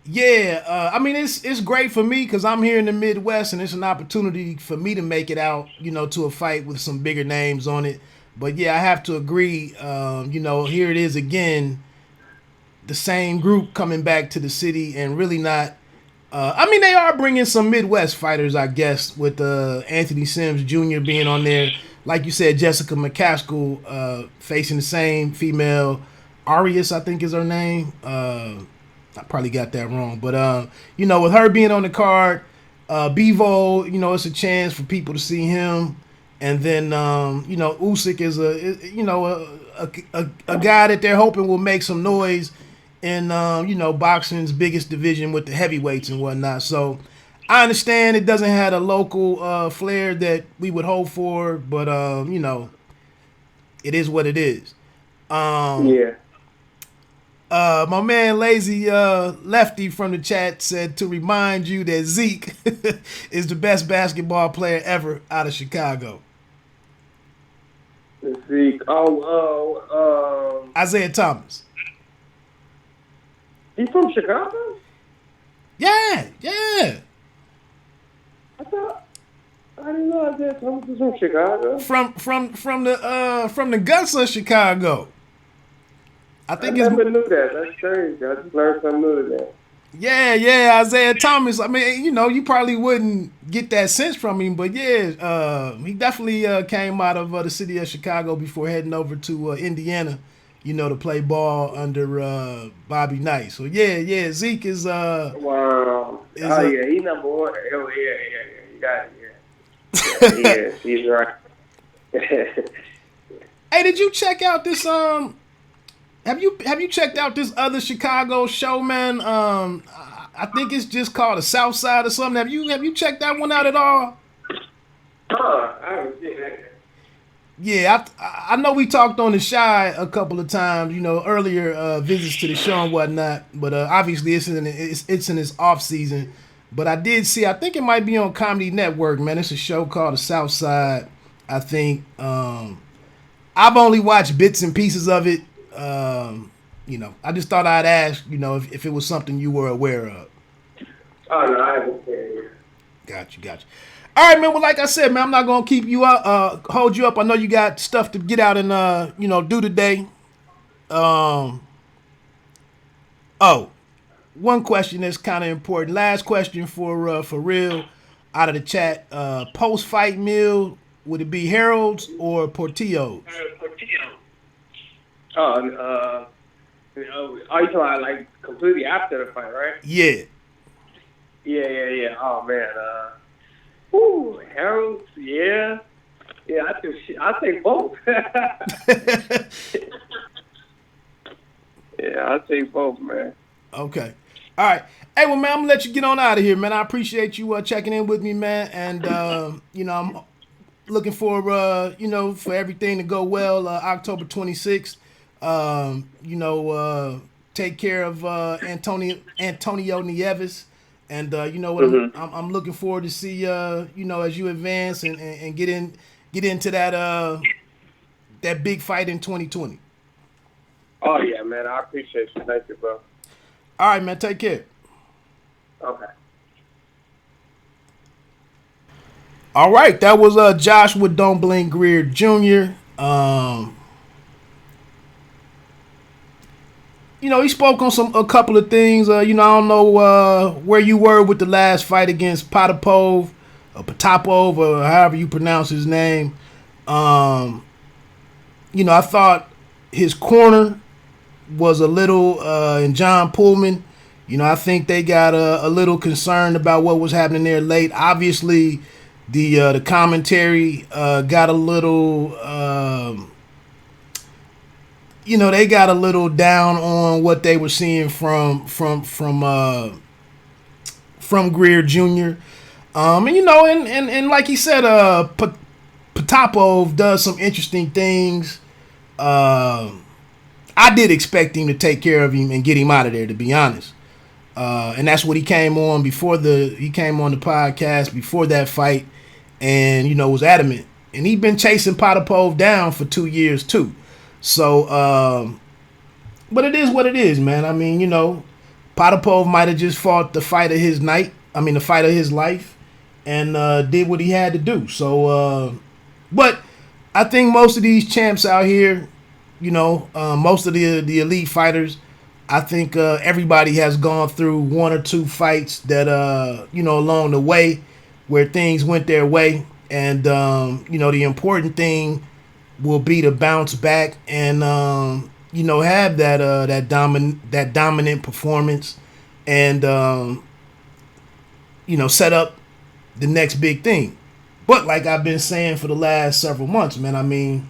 Yeah, it's great for me because I'm here in the Midwest and it's an opportunity for me to make it out, to a fight with some bigger names on it. But yeah, I have to agree. Here it is again, the same group coming back to the city and really not. They are bringing some Midwest fighters, I guess, with Anthony Sims Jr. being on there. Like you said, Jessica McCaskill facing the same female, Arias, I think is her name. I probably got that wrong, but with her being on the card, Bevo, it's a chance for people to see him, and then Usyk is a guy that they're hoping will make some noise in boxing's biggest division with the heavyweights and whatnot. So I understand it doesn't have a local flair that we would hope for, but It is what it is. Yeah. My man Lazy Lefty from the chat said to remind you that Zeke is the best basketball player ever out of Chicago. Zeke. Isaiah Thomas. He's from Chicago? Yeah. I didn't know Isaiah Thomas was from Chicago. From the guts of Chicago. I think I never knew that. That's crazy. I just learned something new today. Yeah, Isaiah Thomas. I mean, you probably wouldn't get that sense from him, but he definitely came out of the city of Chicago before heading over to Indiana, to play ball under Bobby Knight. So yeah, Zeke is wow. He's number one. Oh yeah, you got it. Yeah, he's right. Hey, did you check out this? Have you checked out this other Chicago show, man? I think it's just called the South Side or something. Have you checked that one out at all? I haven't seen that. Yeah, I know we talked on the Shy a couple of times, earlier visits to the show and whatnot. But obviously it's in its off season. But I did see, I think it might be on Comedy Network, man. It's a show called the South Side. I think I've only watched bits and pieces of it. I just thought I'd ask, if it was something you were aware of. Oh no, I haven't seen it. Got you. All right, man. Well, like I said, man, I'm not gonna keep you up, hold you up. I know you got stuff to get out and do today. One question that's kind of important. Last question for real, out of the chat. Post fight meal, would it be Harold's or Portillo's? Are you talking about like completely after the fight, right? Yeah. Yeah. Oh man. Harold. Yeah. I take both. Yeah, I take both, man. Okay. All right. Hey, well, man, I'm gonna let you get on out of here, man. I appreciate you checking in with me, man, and I'm looking for for everything to go well. October 26th. Take care of Antonio Nieves, and I'm looking forward to see as you advance and get into that big fight in 2020. Oh yeah, man, I appreciate you. Thank you, bro. All right, man, take care. Okay. All right, that was Joshua Don't Blink Greer Jr. He spoke on a couple of things. I don't know where you were with the last fight against Potapov, or Potapov, or however you pronounce his name. I thought his corner was a little, and John Pullman, I think they got a little concerned about what was happening there late. Obviously, the commentary got a little, they got a little down on what they were seeing from Greer Jr. And like he said, Potapov does some interesting things. I did expect him to take care of him and get him out of there, to be honest. And that's what he came on the podcast before that fight, and was adamant. And he'd been chasing Potapov down for 2 years too. So, but it is what it is, man. I mean, Potapov might have just fought the fight of his night. I mean, the fight of his life, and did what he had to do. So, but I think most of these champs out here, most of the elite fighters, I think everybody has gone through one or two fights that, along the way where things went their way. And, the important thing will be to bounce back and, have that dominant performance and, set up the next big thing. But like I've been saying for the last several months, man, I mean,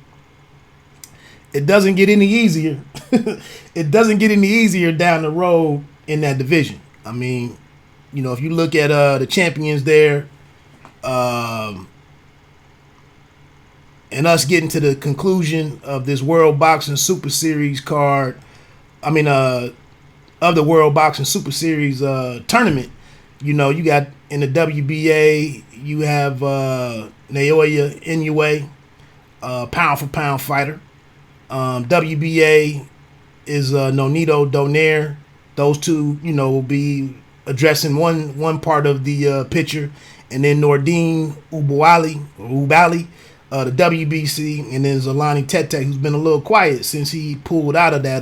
it doesn't get any easier. It doesn't get any easier down the road in that division. I mean, if you look at the champions there, and us getting to the conclusion of this World Boxing Super Series card. I mean, of the World Boxing Super Series tournament. You know, you got in the WBA, you have Naoya Inoue, pound for pound fighter. WBA is Nonito Donaire. Those two, you know, will be addressing one part of the picture, and then Nordine Ubali, the WBC, and then Zolani Tete, who's been a little quiet since he pulled out of that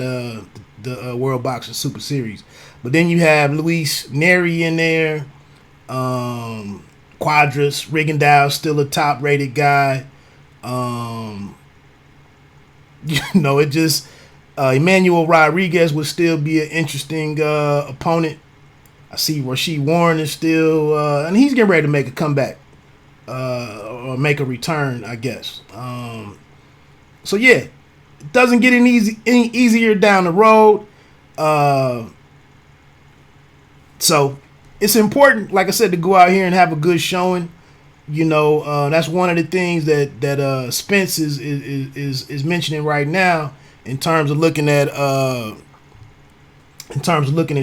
the World Boxing Super Series. But then you have Luis Neri in there, Quadras, Rigondeaux, still a top-rated guy. You know, it just Emmanuel Rodriguez would still be an interesting opponent. I see Rashid Warren is still, and he's getting ready to make a comeback or make a return, I guess. So yeah, it doesn't get any easier down the road. So it's important, like I said, to go out here and have a good showing. You know, that's one of the things that Spence is mentioning right now in terms of looking at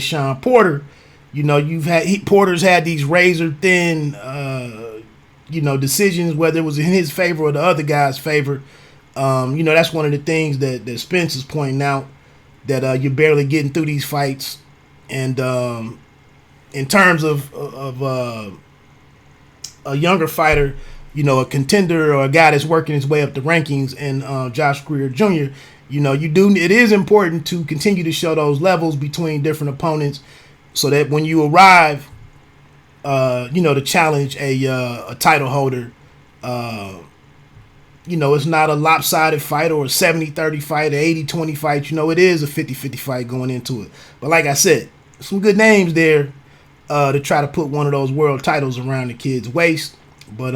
Sean Porter. You know, Porter's had these razor thin decisions, whether it was in his favor or the other guy's favor. You know, that's one of the things that Spence is pointing out, that you're barely getting through these fights. And in terms of a younger fighter, you know, a contender or a guy that's working his way up the rankings, and Josh Greer Jr., you know, it is important to continue to show those levels between different opponents, so that when you arrive, you know, to challenge a title holder, you know, it's not a lopsided fight or a 70-30 fight, an 80-20 fight. You know, it is a 50-50 fight going into it. But like I said, some good names there to try to put one of those world titles around the kid's waist. But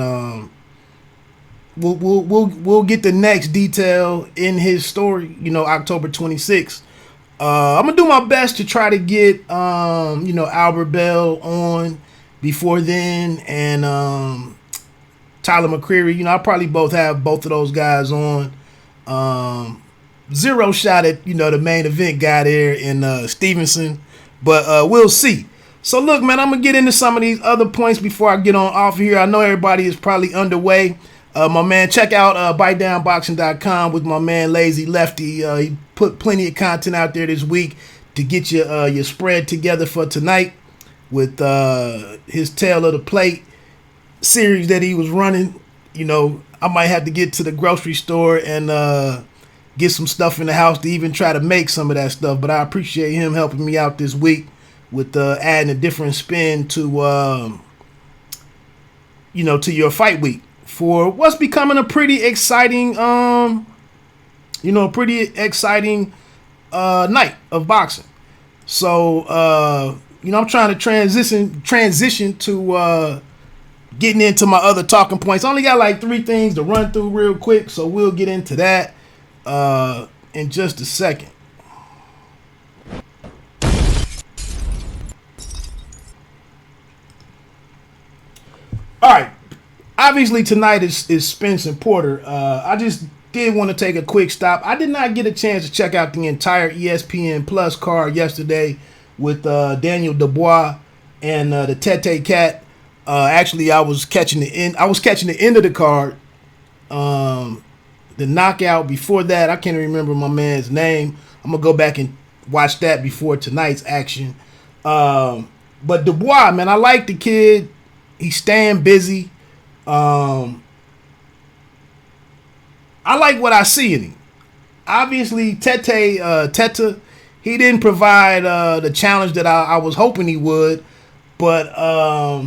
we'll get the next detail in his story, you know, October 26th. I'm gonna do my best to try to get you know, Albert Bell on before then, and Tyler McCreary. You know, I'll probably have both of those guys on. Zero shot at, you know, the main event guy there in Stevenson, but we'll see. So look, man, I'm gonna get into some of these other points before I get on off here. I know everybody is probably underway. My man, check out BiteDownBoxing.com with my man Lazy Lefty. He put plenty of content out there this week to get your spread together for tonight with his Tale of the Plate series that he was running. You know, I might have to get to the grocery store and get some stuff in the house to even try to make some of that stuff. But I appreciate him helping me out this week with adding a different spin to you know, to your fight week for what's becoming a pretty exciting night of boxing. So you know, I'm trying to transition to getting into my other talking points. I only got like 3 things to run through real quick, so we'll get into that in just a second. All right. Obviously, tonight is Spence and Porter. I just did want to take a quick stop. I did not get a chance to check out the entire ESPN Plus card yesterday with Daniel Dubois and the Tete Cat. Actually, I was catching the end of the card. The knockout before that, I can't remember my man's name. I'm gonna go back and watch that before tonight's action. But Dubois, man, I like the kid. He's staying busy. I like what I see in him. Obviously, Teta, he didn't provide the challenge that I was hoping he would. But I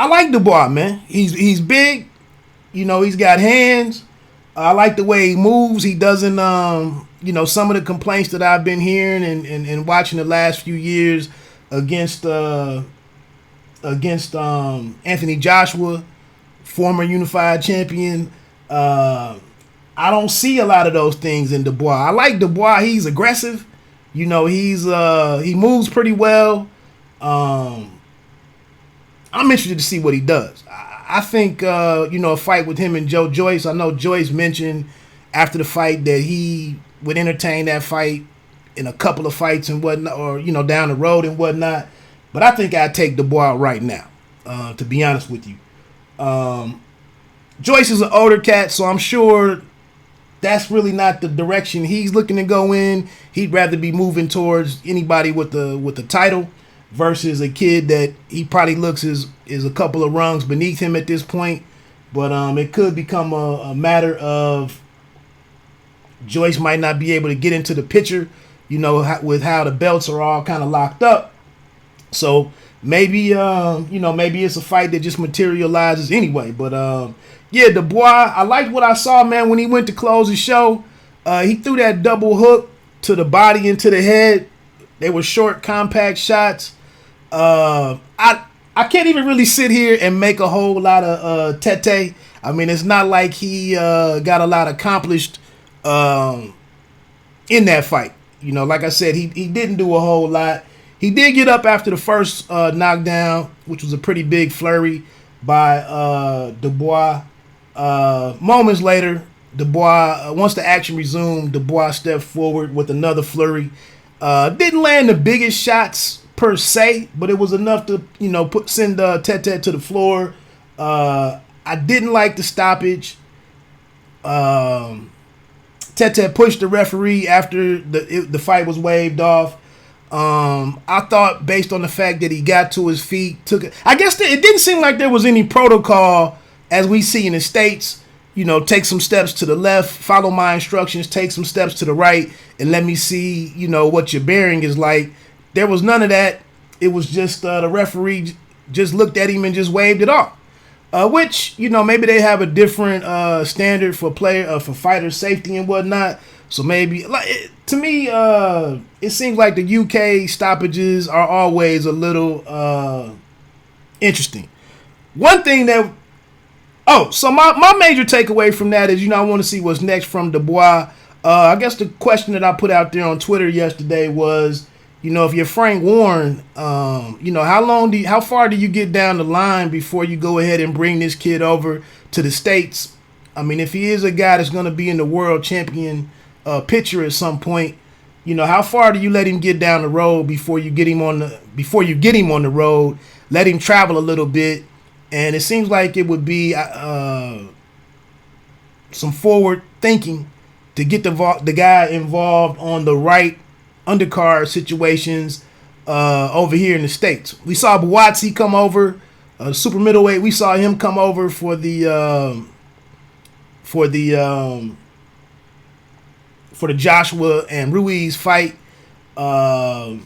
like Dubois, man. He's big. You know, he's got hands. I like the way he moves. He doesn't, you know, some of the complaints that I've been hearing and watching the last few years against Anthony Joshua, former unified champion. I don't see a lot of those things in Dubois. I like Dubois. He's aggressive. You know, he moves pretty well. I'm interested to see what he does. I think a fight with him and Joe Joyce. I know Joyce mentioned after the fight that he would entertain that fight in a couple of fights and whatnot, or down the road and whatnot. But I think I'd take Dubois right now, to be honest with you. Joyce is an older cat, so I'm sure that's really not the direction he's looking to go in. He'd rather be moving towards anybody with the title versus a kid that he probably looks is a couple of rungs beneath him at this point. But it could become a matter of Joyce might not be able to get into the picture, with how the belts are all kind of locked up. So maybe maybe it's a fight that just materializes anyway. But yeah, Dubois, I liked what I saw, man, when he went to close the show. He threw that double hook to the body and to the head. They were short, compact shots. I can't even really sit here and make a whole lot of tete. I mean, it's not like he got a lot accomplished in that fight. Like I said, he didn't do a whole lot. He did get up after the first knockdown, which was a pretty big flurry by Dubois. Moments later, Dubois, once the action resumed, Dubois stepped forward with another flurry. Didn't land the biggest shots per se, but it was enough to send Tete to the floor. I didn't like the stoppage. Tete pushed the referee after the fight was waved off. I thought, based on the fact that he got to his feet, it didn't seem like there was any protocol as we see in the States. Take some steps to the left, follow my instructions, take some steps to the right, and let me see, what your bearing is like. There was none of that. It was just the referee just looked at him and just waved it off. Which, maybe they have a different standard for for fighter safety and whatnot. So maybe, to me, it seems like the UK stoppages are always a little interesting. One thing so my major takeaway from that is, I want to see what's next from Dubois. I guess the question that I put out there on Twitter yesterday was, if you're Frank Warren, how far do you get down the line before you go ahead and bring this kid over to the States? I mean, if he is a guy that's going to be in the world champion picture at some point, how far do you let him get down the road before you get him on the road? Let him travel a little bit. And it seems like it would be some forward thinking to get the guy involved on the right undercard situations over here in the States. We saw Buatsi come over, super middleweight. We saw him come over for the Joshua and Ruiz fight. I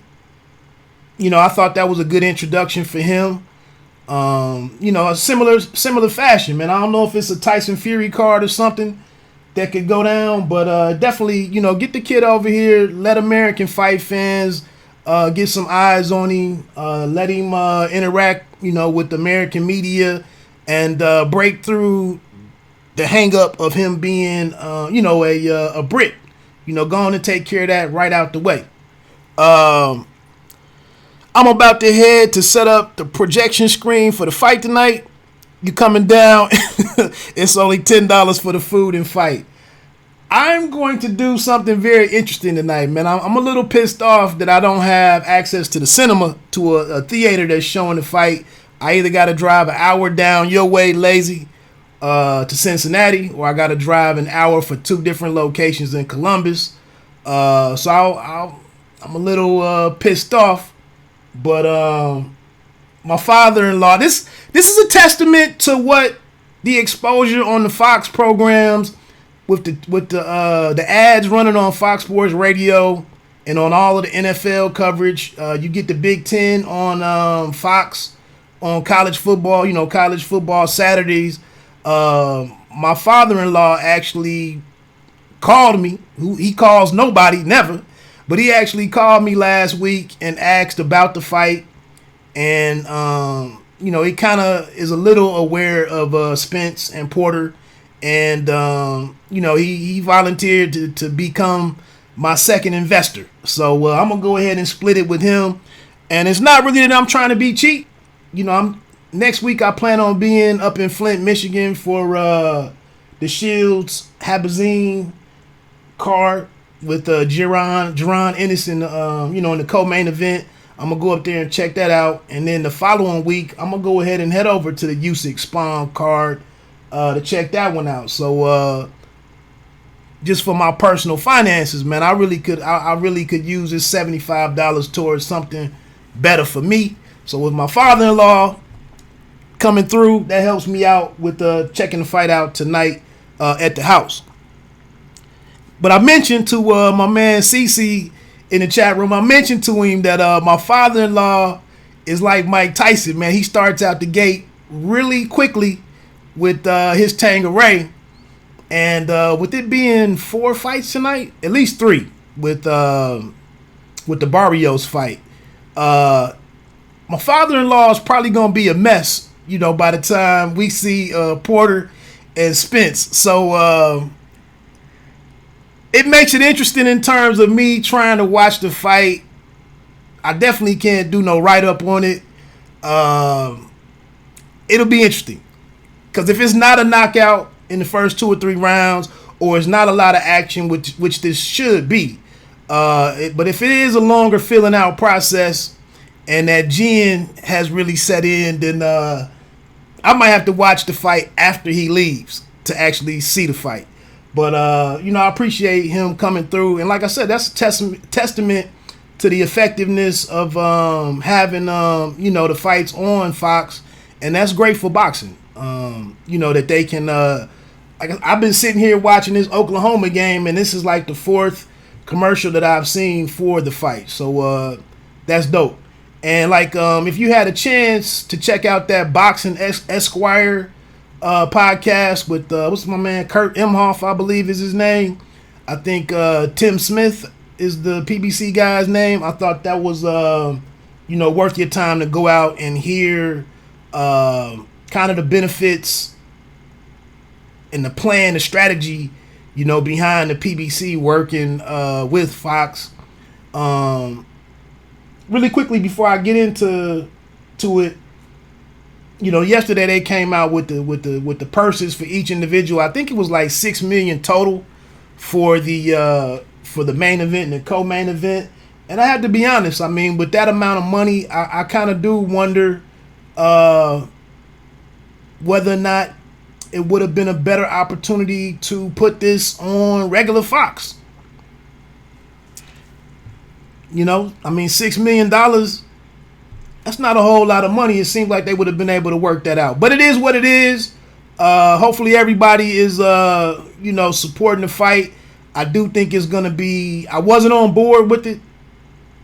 thought that was a good introduction for him. A similar fashion, man. I don't know if it's a Tyson Fury card or something that could go down, but definitely, get the kid over here, let American fight fans get some eyes on him, let him interact, with the American media, and break through the hang up of him being, a Brit. Go on and take care of that right out the way. I'm about to head to set up the projection screen for the fight tonight. You coming down? It's only $10 for the food and fight. I'm going to do something very interesting tonight, man. I'm a little pissed off that I don't have access to the cinema, to a theater that's showing the fight. I either got to drive an hour down your way, lazy, to Cincinnati, or I got to drive an hour for 2 different locations in Columbus. So I'm a little pissed off. But my father-in-law, this is a testament to what the exposure on the Fox programs with the ads running on Fox Sports Radio and on all of the NFL coverage. You get the Big Ten on Fox on college football. College football Saturdays. My father-in-law actually called me. He calls nobody, never. But he actually called me last week and asked about the fight. And, he kind of is a little aware of Spence and Porter. And, he volunteered to become my second investor. So I'm going to go ahead and split it with him. And it's not really that I'm trying to be cheap. next week I plan on being up in Flint, Michigan for the Shields-Habazin card with Jerron Ennis in the co-main event. I'm gonna go up there and check that out, and then the following week I'm gonna go ahead and head over to the Usyk Spawn card to check that one out. So just for my personal finances, man, I really could use this $75 towards something better for me. So with my father-in-law coming through, that helps me out with checking the fight out tonight at the house. But I mentioned to my man CC in the chat room, I mentioned to him that my father-in-law is like Mike Tyson, man. He starts out the gate really quickly with his Tangeray. And with it being 4 fights tonight, at least 3 with the Barrios fight, my father-in-law is probably going to be a mess, by the time we see Porter and Spence. So it makes it interesting in terms of me trying to watch the fight. I definitely can't do no write-up on it. It'll be interesting. Because if it's not a knockout in the first 2 or 3 rounds, or it's not a lot of action, which this should be, but if it is a longer filling out process and that gin has really set in, then I might have to watch the fight after he leaves to actually see the fight. But I appreciate him coming through, and like I said, that's a testament to the effectiveness of having the fights on Fox, and that's great for boxing. That they can. I've been sitting here watching this Oklahoma game, and this is like the 4th commercial that I've seen for the fight. So that's dope. And if you had a chance to check out that Boxing Esquire podcast with what's my man Kurt Emhoff, I believe is his name. I think Tim Smith is the PBC guy's name. I thought that was worth your time to go out and hear kind of the benefits and the plan, the strategy, behind the PBC working with Fox. Really quickly before I get into it, yesterday they came out with the purses for each individual. I think it was like $6 million total for the main event and the co-main event. And I have to be honest, I mean, with that amount of money, I kind of do wonder whether or not it would have been a better opportunity to put this on regular Fox. $6 million, that's not a whole lot of money. It seems like they would have been able to work that out. But it is what it is. Hopefully everybody is, supporting the fight. I do think it's going to be, I wasn't on board with it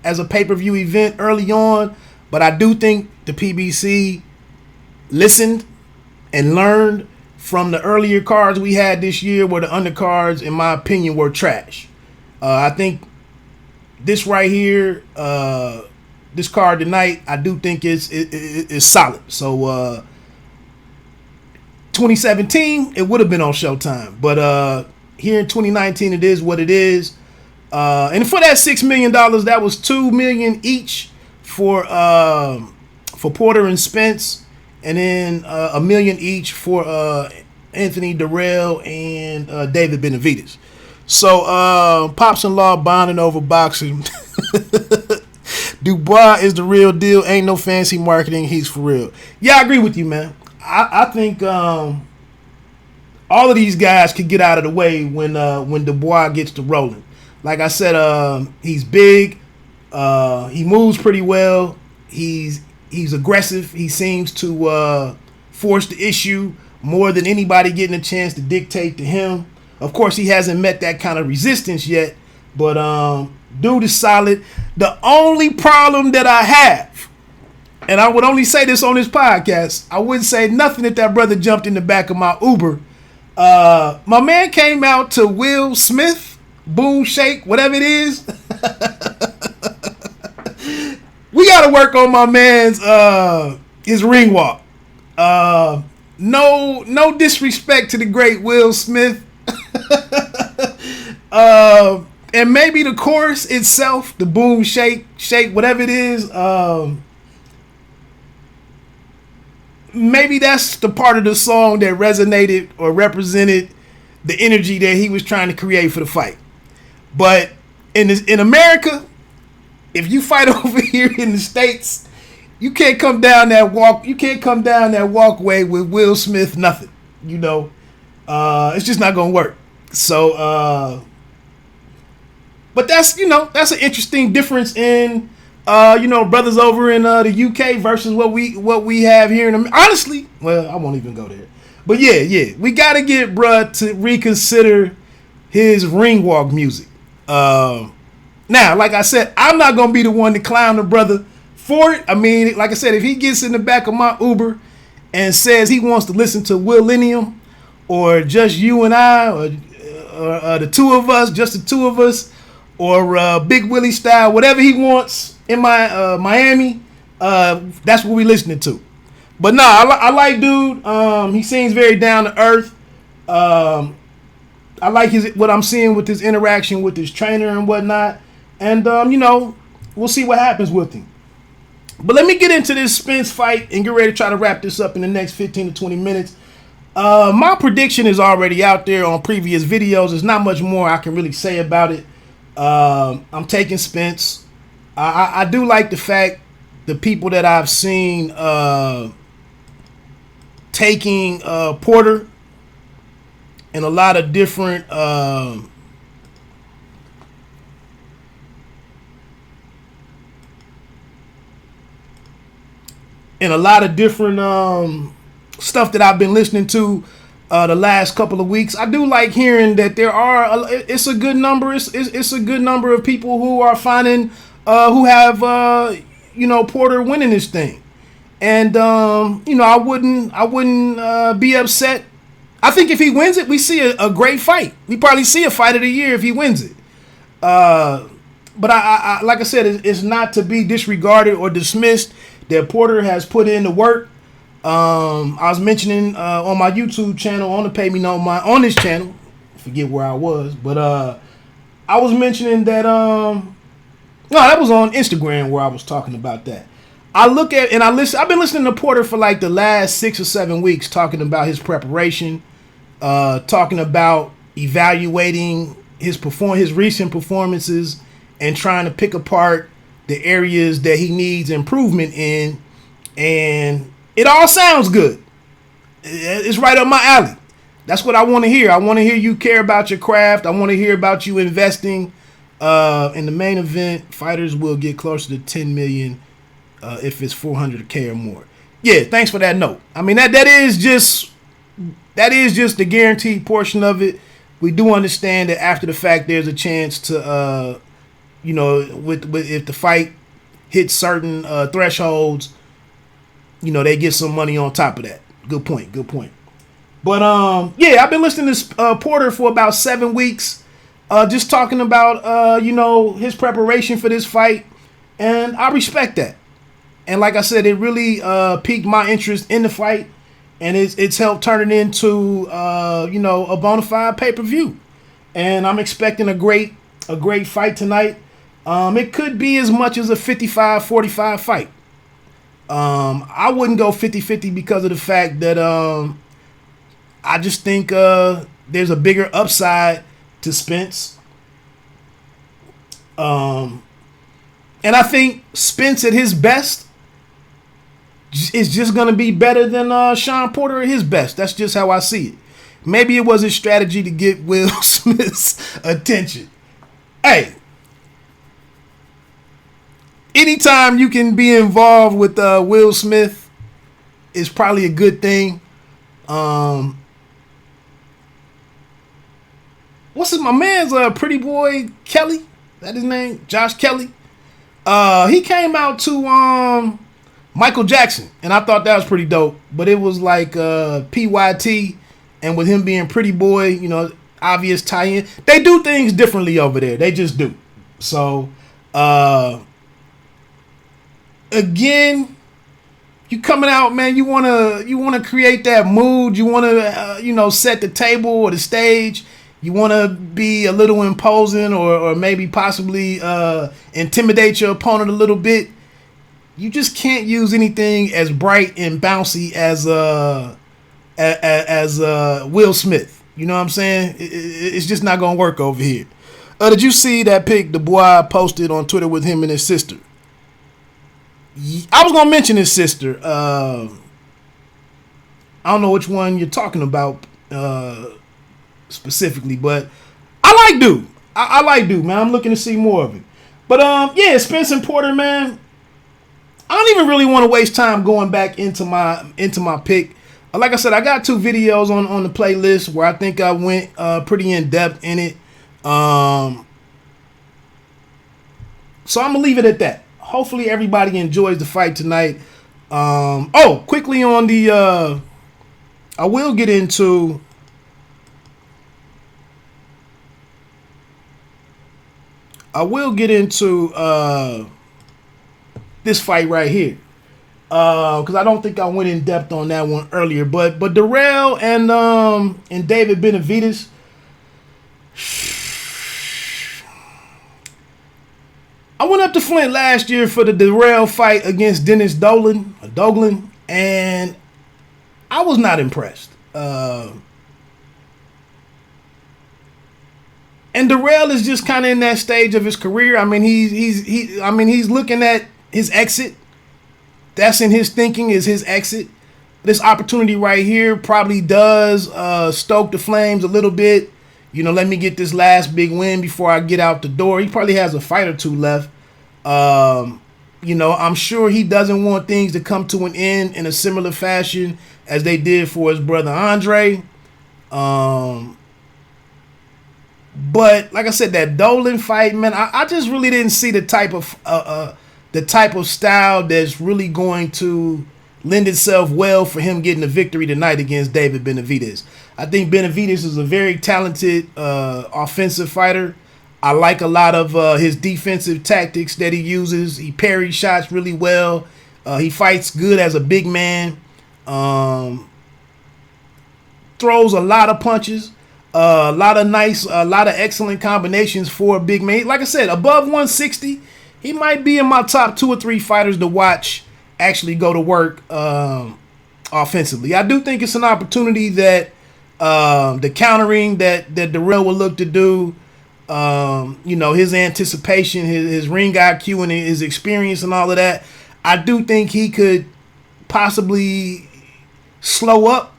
as a pay-per-view event early on, but I do think the PBC listened and learned from the earlier cards we had this year, where the undercards, in my opinion, were trash. I think this right here, this card tonight, I do think is solid. So 2017, it would have been on Showtime, but here in 2019, it is what it is. And for that $6 million, that was $2 million each for Porter and Spence, and then $1 million each for Anthony Durrell and David Benavidez. So Pops-in-law bonding over boxing. Dubois is the real deal. Ain't no fancy marketing. He's for real. Yeah, I agree with you, man. I think all of these guys could get out of the way when Dubois gets to rolling. Like I said, he's big. He moves pretty well. He's aggressive. He seems to force the issue more than anybody getting a chance to dictate to him. Of course, he hasn't met that kind of resistance yet, but dude is solid. The only problem that I have, and I would only say this on this podcast, I wouldn't say nothing if that brother jumped in the back of my Uber. My man came out to Will Smith, Boom Shake, whatever it is. We got to work on my man's his ring walk. No disrespect to the great Will Smith. And maybe the chorus itself, the boom, shake, whatever it is, maybe that's the part of the song that resonated or represented the energy that he was trying to create for the fight. But in America, if you fight over here in the States, you can't come down that walkway with Will Smith nothing. It's just not gonna work. So but that's an interesting difference in brothers over in the UK versus what we have here in honestly, well, I won't even go there. But yeah, we gotta get bruh to reconsider his ring walk music. Now, like I said, I'm not gonna be the one to clown the brother for it. I mean, like I said, if he gets in the back of my Uber and says he wants to listen to Willennium or Just You and I or the two of us, just the two of us, or Big Willie style, whatever he wants in my Miami, that's what we listening to. But nah, I like dude. He seems very down to earth. I like what I'm seeing with his interaction with his trainer and whatnot. And we'll see what happens with him. But let me get into this Spence fight and get ready to try to wrap this up in the next 15 to 20 minutes. My prediction is already out there on previous videos. There's not much more I can really say about it. I'm taking Spence. I do like the fact the people that I've seen taking Porter in a lot of different stuff that I've been listening to the last couple of weeks. I do like hearing that there are it's a good number. It's a good number of people who are finding who have Porter winning this thing, and I wouldn't be upset. I think if he wins it, we see a great fight. We probably see a fight of the year if he wins it. But I like I said, it's not to be disregarded or dismissed that Porter has put in the work. I was mentioning on my YouTube channel, on the Pay Me No Mind, on this channel, I forget where I was, but I was mentioning that no, that was on Instagram where I was talking about that. I've been listening to Porter for like the last 6 or 7 weeks, talking about his preparation, talking about evaluating his recent performances and trying to pick apart the areas that he needs improvement in, and it all sounds good. It's right up my alley. That's what I want to hear. I want to hear you care about your craft. I want to hear about you investing. In the main event, fighters will get closer to 10 million if it's 400K or more. Yeah, thanks for that note. I mean, that is just the guaranteed portion of it. We do understand that after the fact, there's a chance to if the fight hits certain thresholds, they get some money on top of that. Good point. But I've been listening to Porter for about 7 weeks, just talking about his preparation for this fight, and I respect that. And like I said, it really piqued my interest in the fight, and it's helped turn it into a bona fide pay-per-view. And I'm expecting a great fight tonight. It could be as much as a 55-45 fight. I wouldn't go 50-50 because of the fact that I just think there's a bigger upside to Spence. And I think Spence at his best is just going to be better than Sean Porter at his best. That's just how I see it. Maybe it was his strategy to get Will Smith's attention. Hey, anytime you can be involved with Will Smith is probably a good thing. My man's pretty boy Kelly? Is that his name? Josh Kelly? He came out to Michael Jackson, and I thought that was pretty dope. But it was like PYT, and with him being pretty boy, obvious tie-in. They do things differently over there. They just do. So, again, you coming out, man, you wanna create that mood. You wanna set the table or the stage. You want to be a little imposing or maybe possibly intimidate your opponent a little bit. you just can't use anything as bright and bouncy as Will Smith. You know what I'm saying? It's just not gonna work over here. Did you see that pic the boy posted on Twitter with him and his sister? I was gonna mention his sister. I don't know which one you're talking about specifically, but I like dude. I like dude, man. I'm looking to see more of it. But yeah, Spence-Porter, man. I don't even really want to waste time going back into my pick. Like I said, I got 2 videos on the playlist where I think I went pretty in depth in it. So I'm gonna leave it at that. Hopefully everybody enjoys the fight tonight. Quickly on the I will get into this fight right here. Because I don't think I went in depth on that one earlier. But Darrell and David Benavidez. I went up to Flint last year for the Darrell fight against Dennis Douglan, and I was not impressed. And Darrell is just kind of in that stage of his career. I mean, he's looking at his exit. That's in his thinking, is his exit. This opportunity right here probably does stoke the flames a little bit. You know, let me get this last big win before I get out the door. He probably has a fight or 2 left. You know, I'm sure he doesn't want things to come to an end in a similar fashion as they did for his brother Andre. But like I said, that Dolan fight, man, I just really didn't see the type of style that's really going to lend itself well for him getting a victory tonight against David Benavidez. I think Benavidez is a very talented offensive fighter. I like a lot of his defensive tactics that he uses. He parries shots really well. He fights good as a big man. Throws a lot of punches. A lot of excellent combinations for a big man. Like I said, above 160, he might be in my top 2 or 3 fighters to watch actually go to work offensively. I do think it's an opportunity that the countering that Darrell will look to do, you know, his anticipation, his ring IQ, and his experience and all of that. I do think he could possibly slow up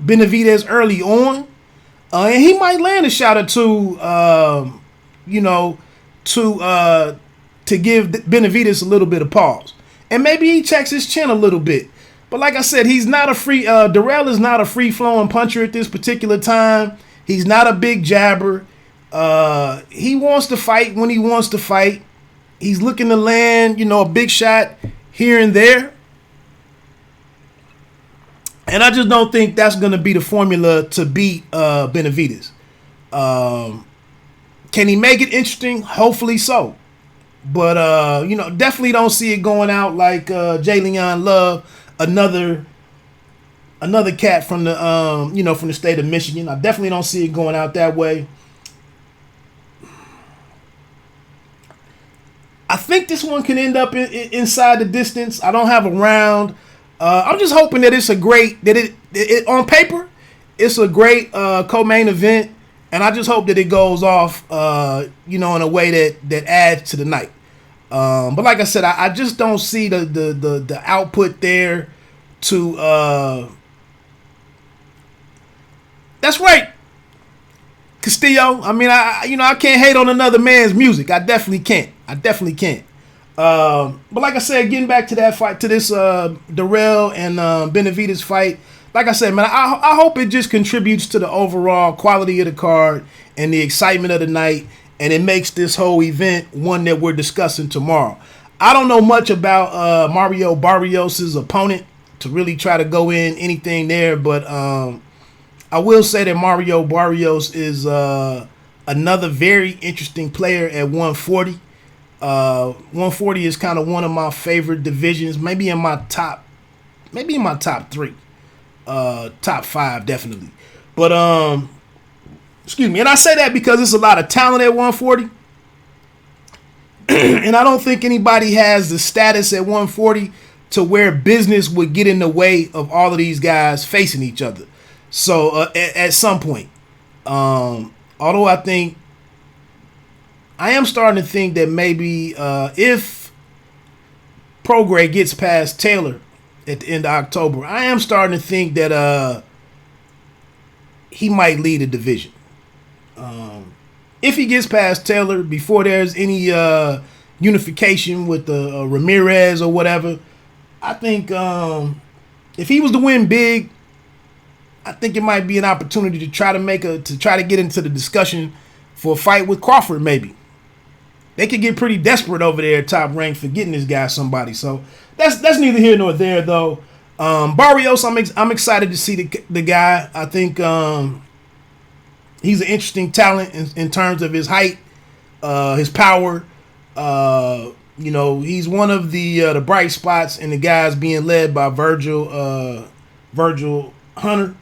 Benavidez early on, and he might land a shot or 2, you know, to give Benavidez a little bit of pause, and maybe he checks his chin a little bit. But like I said, he's not a free. Darrell is not a free-flowing puncher at this particular time. He's not a big jabber. He wants to fight when he wants to fight. He's looking to land, you know, a big shot here and there. And I just don't think that's going to be the formula to beat Benavidez. Can he make it interesting? Hopefully so. But, you know, definitely don't see it going out like Jalen Love, another cat from the, you know, from the state of Michigan. I definitely don't see it going out that way. I think this one can end up inside the distance. I don't have a round. I'm just hoping that it's a great, that it on paper, it's a great co-main event, and I just hope that it goes off, you know, in a way that adds to the night. But like I said, I just don't see the output there to. That's right, Castillo. I mean, I can't hate on another man's music. I definitely can't. But like I said, getting back to that fight, to this Darrell and Benavidez fight, like I said, man, I hope it just contributes to the overall quality of the card and the excitement of the night, and it makes this whole event one that we're discussing tomorrow. I don't know much about Mario Barrios' opponent to really try to go in anything there, but I will say that Mario Barrios is another very interesting player at 140. 140 is kind of one of my favorite divisions, maybe in my top 3, top 5 definitely. But excuse me, and I say that because there's a lot of talent at 140. And I don't think anybody has the status at 140 to where business would get in the way of all of these guys facing each other. So at some point, although I am starting to think that maybe if Prograis gets past Taylor at the end of October, I am starting to think that he might lead a division. If he gets past Taylor before there's any unification with the Ramirez or whatever, I think if he was to win big, I think it might be an opportunity to try to get into the discussion for a fight with Crawford. Maybe they could get pretty desperate over there at Top Rank for getting this guy somebody. So that's neither here nor there though. Barrios, I'm excited to see the guy. I think he's an interesting talent in terms of his height, his power. He's one of the bright spots in the guys being led by Virgil Hunter.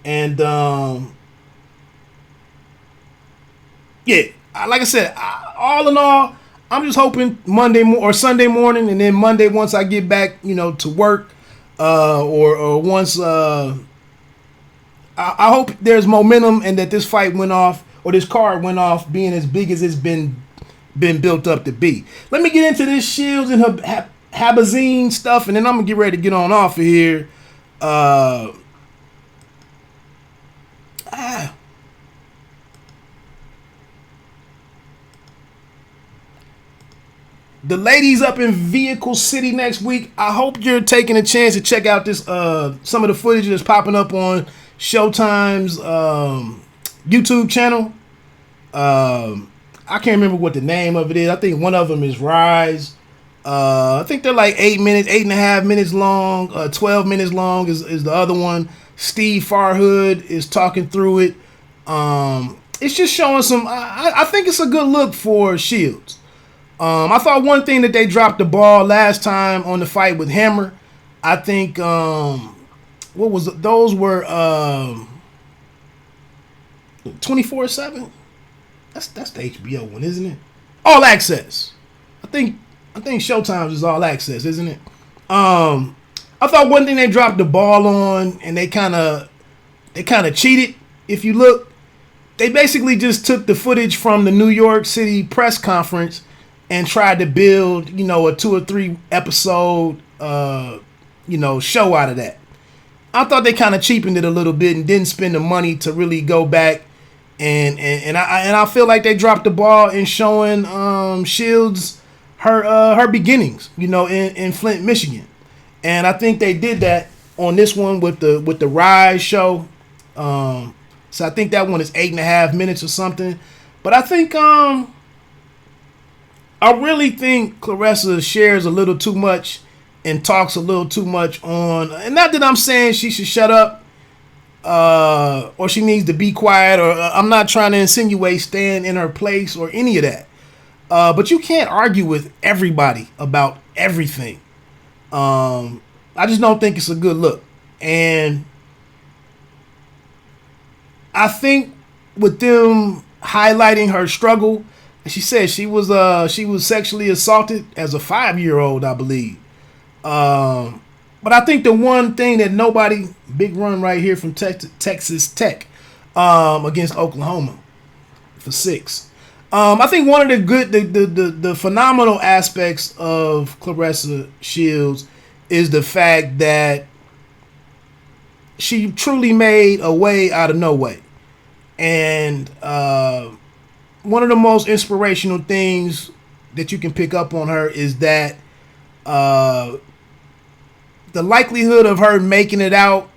And like I said, all in all, I'm just hoping Monday or Sunday morning, and then Monday once I get back, to work, or once I hope there's momentum and that this fight went off, or this card went off being as big as it's been built up to be. Let me get into this Shields and Habazin stuff, and then I'm gonna get ready to get on off of here. The ladies up in Vehicle City next week. I hope you're taking a chance to check out this some of the footage that's popping up on Showtime's YouTube channel. I can't remember what the name of it is. I think one of them is Rise. I think they're like 8.5 minutes long. 12 minutes long is the other one. Steve Farhood is talking through it. It's just showing some. I think it's a good look for Shields. I thought one thing that they dropped the ball last time on the fight with Hammer. I think those were 24/7. That's the HBO one, isn't it? All Access. I think Showtime's is All Access, isn't it? I thought one thing they dropped the ball on, and they kind of cheated. If you look, they basically just took the footage from the New York City press conference and tried to build, a 2 or 3 episode, show out of that. I thought they kind of cheapened it a little bit and didn't spend the money to really go back, and I feel like they dropped the ball in showing Shields her beginnings, in Flint, Michigan, and I think they did that on this one with the Rise show. So I think that one is 8.5 minutes or something, but I think I really think Claressa shares a little too much and talks a little too much on, and not that I'm saying she should shut up or she needs to be quiet, or I'm not trying to insinuate stand in her place or any of that. But you can't argue with everybody about everything. I just don't think it's a good look. And I think with them highlighting her struggle, she said she was sexually assaulted as a 5-year-old, I believe. But I think the one thing that nobody, big run right here from Texas Tech against Oklahoma for 6. I think one of the phenomenal aspects of Claressa Shields is the fact that she truly made a way out of no way. And one of the most inspirational things that you can pick up on her is that the likelihood of her making it out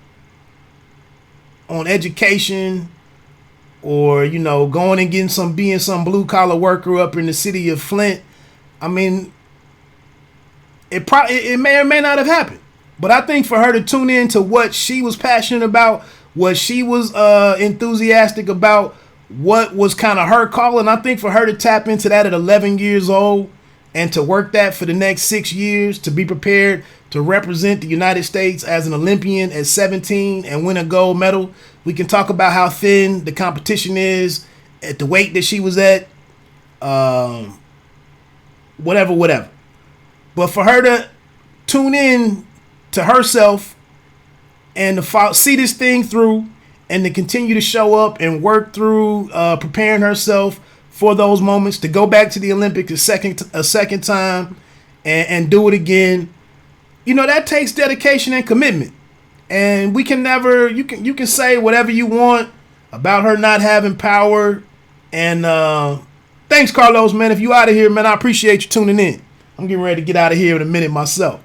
on education, or going and being some blue collar worker up in the city of Flint, I mean, it may or may not have happened. But I think for her to tune in to what she was passionate about, what she was enthusiastic about, what was kind of her calling, I think for her to tap into that at 11 years old and to work that for the next 6 years, to be prepared to represent the United States as an Olympian at 17 and win a gold medal. We can talk about how thin the competition is at the weight that she was at. whatever. But for her to tune in to herself and to see this thing through and to continue to show up and work through preparing herself for those moments, to go back to the Olympics a second time and do it again, that takes dedication and commitment. And we can never, you can say whatever you want about her not having power. And thanks, Carlos, man. If you out of here, man, I appreciate you tuning in. I'm getting ready to get out of here in a minute myself.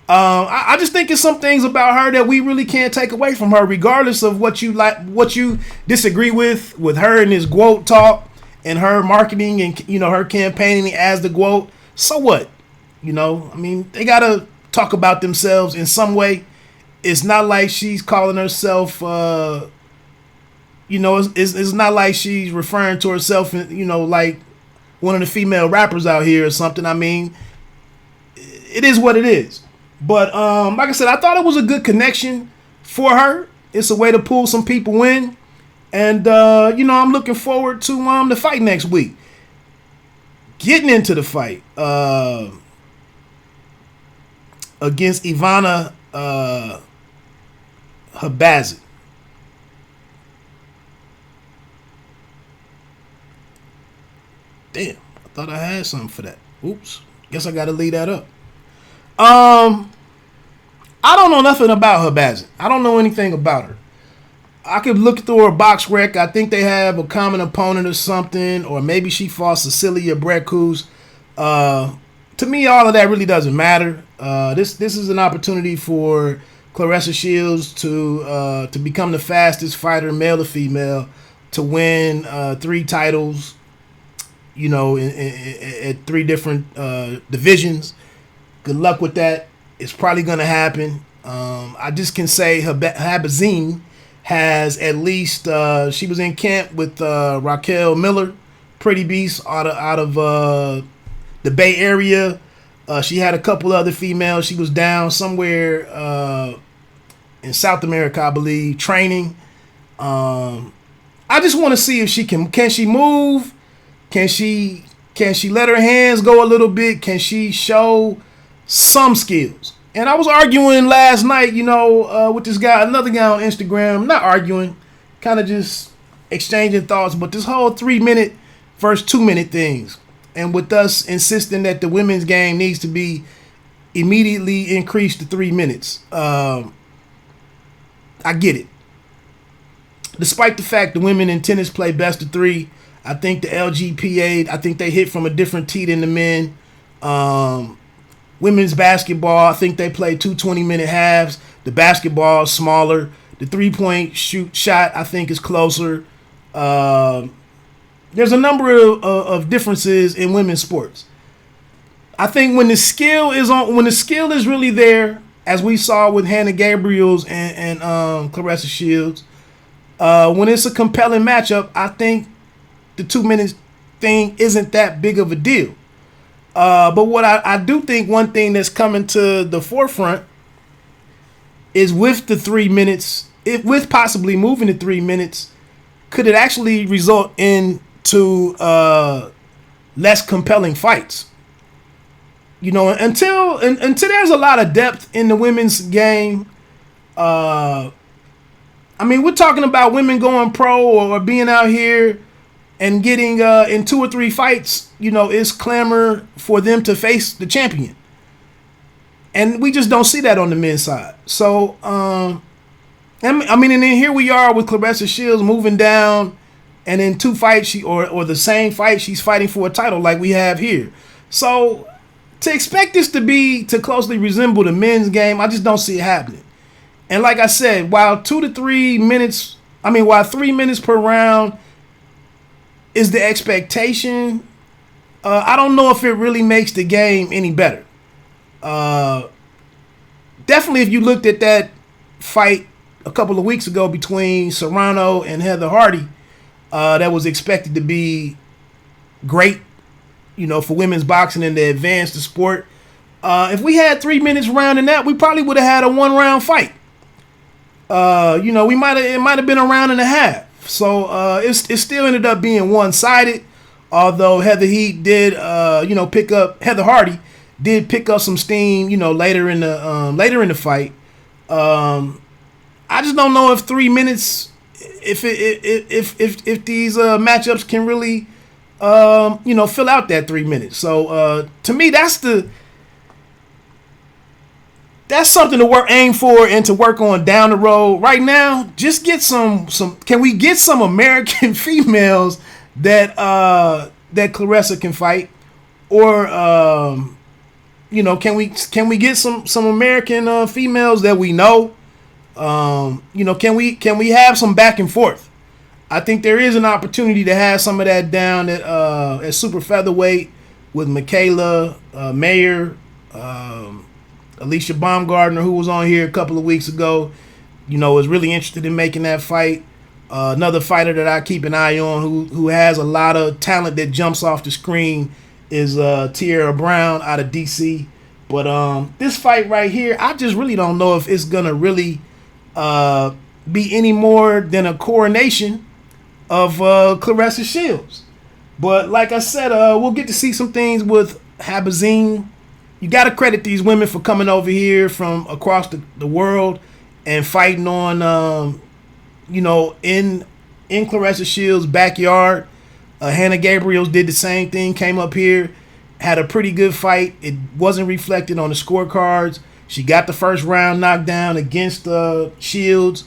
I just think it's some things about her that we really can't take away from her, regardless of what you disagree with her and this GWOAT talk and her marketing and her campaigning as the GWOAT. So what? They gotta talk about themselves in some way. It's not like she's calling herself. It's not like she's referring to herself, like one of the female rappers out here or something. It is what it is. But like I said, I thought it was a good connection for her. It's a way to pull some people in. And, I'm looking forward to the fight next week. Getting into the fight against Ivana Habazin. Damn, I thought I had something for that. Oops. Guess I got to leave that up. I don't know nothing about Habazin. I don't know anything about her. I could look through her box rec. I think they have a common opponent or something, or maybe she fought Cecilia Breckus. To me, all of that really doesn't matter. This is an opportunity for Claressa Shields to become the fastest fighter, male or female, to win 3 titles. At 3 different divisions. Good luck with that. It's probably going to happen. I just can say Habazin has at least she was in camp with Raquel Miller, pretty beast out of the Bay Area. She had a couple other females. She was down somewhere in South America, I believe, training. I just want to see if she can she move? Can she let her hands go a little bit? Can she show some skills? And I was arguing last night, with this guy, another guy on Instagram. Not arguing, kind of just exchanging thoughts. But this whole 3-minute versus 2-minute things, and with us insisting that the women's game needs to be immediately increased to 3 minutes. I get it. Despite the fact the women in tennis play best of 3, I think the LGPA, I think they hit from a different tee than the men. Women's basketball, I think they play 2 20-minute halves. The basketball is smaller. The 3-point shot, I think, is closer. There's a number of differences in women's sports. I think when the skill is really there, as we saw with Hannah Gabriels and Claressa Shields, when it's a compelling matchup, I think the 2 minutes thing isn't that big of a deal. But what I do think one thing that's coming to the forefront is with the 3 minutes, with possibly moving to 3 minutes, could it actually result into less compelling fights? Until there's a lot of depth in the women's game. We're talking about women going pro or being out here and getting in 2 or 3 fights, it's clamor for them to face the champion. And we just don't see that on the men's side. So, and then here we are with Claressa Shields moving down, and in 2 fights, or the same fight, she's fighting for a title like we have here. So, to expect this to closely resemble the men's game, I just don't see it happening. And like I said, while 2 to 3 minutes, while 3 minutes per round is the expectation, I don't know if it really makes the game any better. Definitely, if you looked at that fight a couple of weeks ago between Serrano and Heather Hardy, that was expected to be great, for women's boxing and to advance the sport. If we had 3 minutes rounding that, we probably would have had a 1-round fight. It might have been a round and a half. So it still ended up being one-sided. Although Heather Heat did, pick up Heather Hardy did pick up some steam, later in the fight. I just don't know if 3 minutes, if these matchups can really, fill out that 3 minutes. So to me, that's something to aim for and to work on down the road. Right now, just get some. Can we get some American females that Claressa can fight, or can we get some American females that we know? Can we have some back and forth? I think there is an opportunity to have some of that down at super featherweight with Michaela Mayer, Alicia Baumgardner, who was on here a couple of weeks ago, is really interested in making that fight. Another fighter that I keep an eye on who has a lot of talent that jumps off the screen is Tierra Brown out of DC. But this fight right here, I just really don't know if it's going to really be any more than a coronation of Claressa Shields. But like I said, we'll get to see some things with Habazin. You got to credit these women for coming over here from across the world and fighting on, in Claressa Shields' backyard. Hannah Gabriels did the same thing, came up here, had a pretty good fight. It wasn't reflected on the scorecards. She got the first round knocked down against Shields,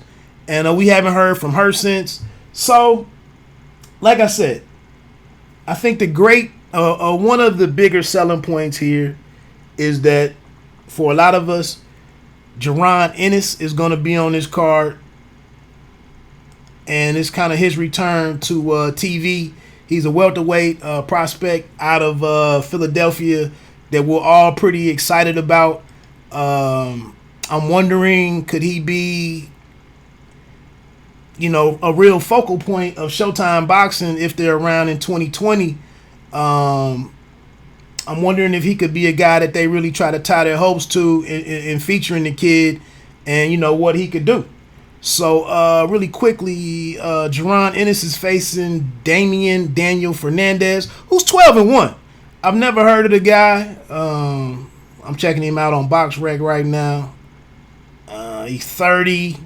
and we haven't heard from her since. So, like I said, I think one of the bigger selling points here is that for a lot of us, Jaron Ennis is going to be on this card, and it's kind of his return to TV. He's a welterweight prospect out of Philadelphia that we're all pretty excited about. I'm wondering, could he be, a real focal point of Showtime Boxing if they're around in 2020? I'm wondering if he could be a guy that they really try to tie their hopes to in featuring the kid and, what he could do. So, really quickly, Jaron Ennis is facing Damian Daniel Fernandez, who's 12-1. I've never heard of the guy. I'm checking him out on BoxRec right now. He's 30.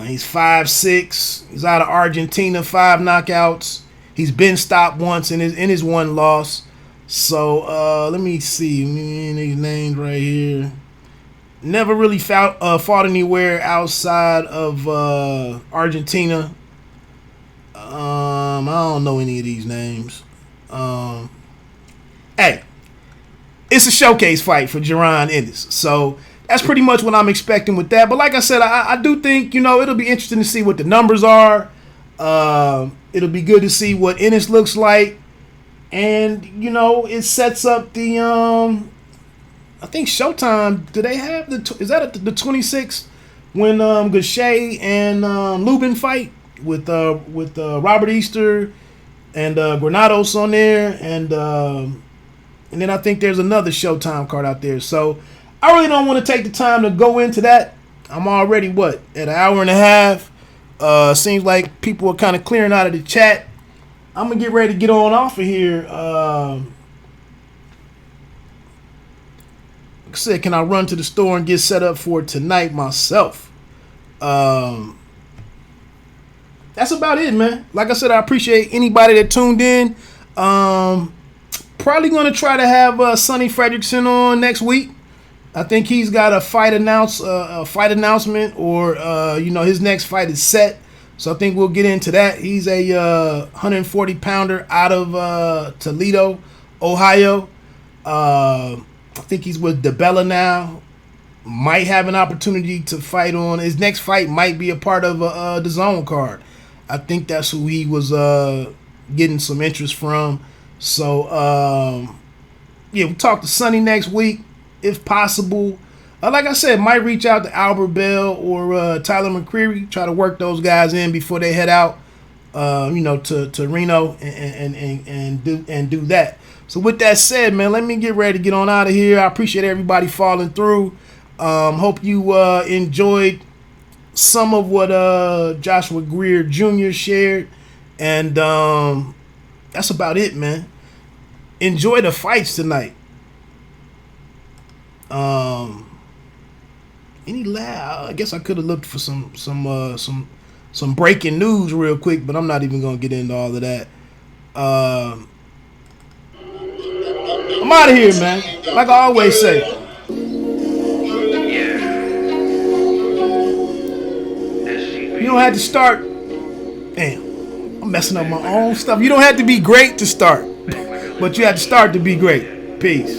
He's 5'6". He's out of Argentina, 5 knockouts. He's been stopped once in his one loss. So let me see these names right here. Never really fought anywhere outside of Argentina. I don't know any of these names. Hey, it's a showcase fight for Jaron Ennis. So that's pretty much what I'm expecting with that. But like I said, I do think, it'll be interesting to see what the numbers are. It'll be good to see what Ennis looks like. And, it sets up the, I think Showtime, do they have is that the 26th when Gauthier and Lubin fight with Robert Easter and Granados on there, and then I think there's another Showtime card out there. So I really don't want to take the time to go into that. I'm already at an hour and a half. Seems like people are kind of clearing out of the chat. I'm gonna get ready to get on off of here. Like I said, can I run to the store and get set up for tonight myself? That's about it, man. Like I said, I appreciate anybody that tuned in. Probably gonna try to have Sonny Fredrickson on next week. I think he's got a fight announcement, or his next fight is set. So I think we'll get into that. He's a 140 pounder out of Toledo, Ohio. I think he's with DeBella now. Might have an opportunity to fight on his next fight. Might be a part of the Zone card. I think that's who he was getting some interest from. So we'll talk to Sonny next week if possible. Like I said, might reach out to Albert Bell or Tyler McCreary, try to work those guys in before they head out, to Reno and do that. So with that said, man, let me get ready to get on out of here. I appreciate everybody following through. Hope you enjoyed some of what Joshua Greer Jr. shared, and that's about it, man. enjoy the fights tonight. I guess I could have looked for some breaking news real quick, but I'm not even gonna get into all of that. I'm out of here, man. Like I always say. You don't have to start. Damn, I'm messing up my own stuff. You don't have to be great to start, but you have to start to be great. Peace.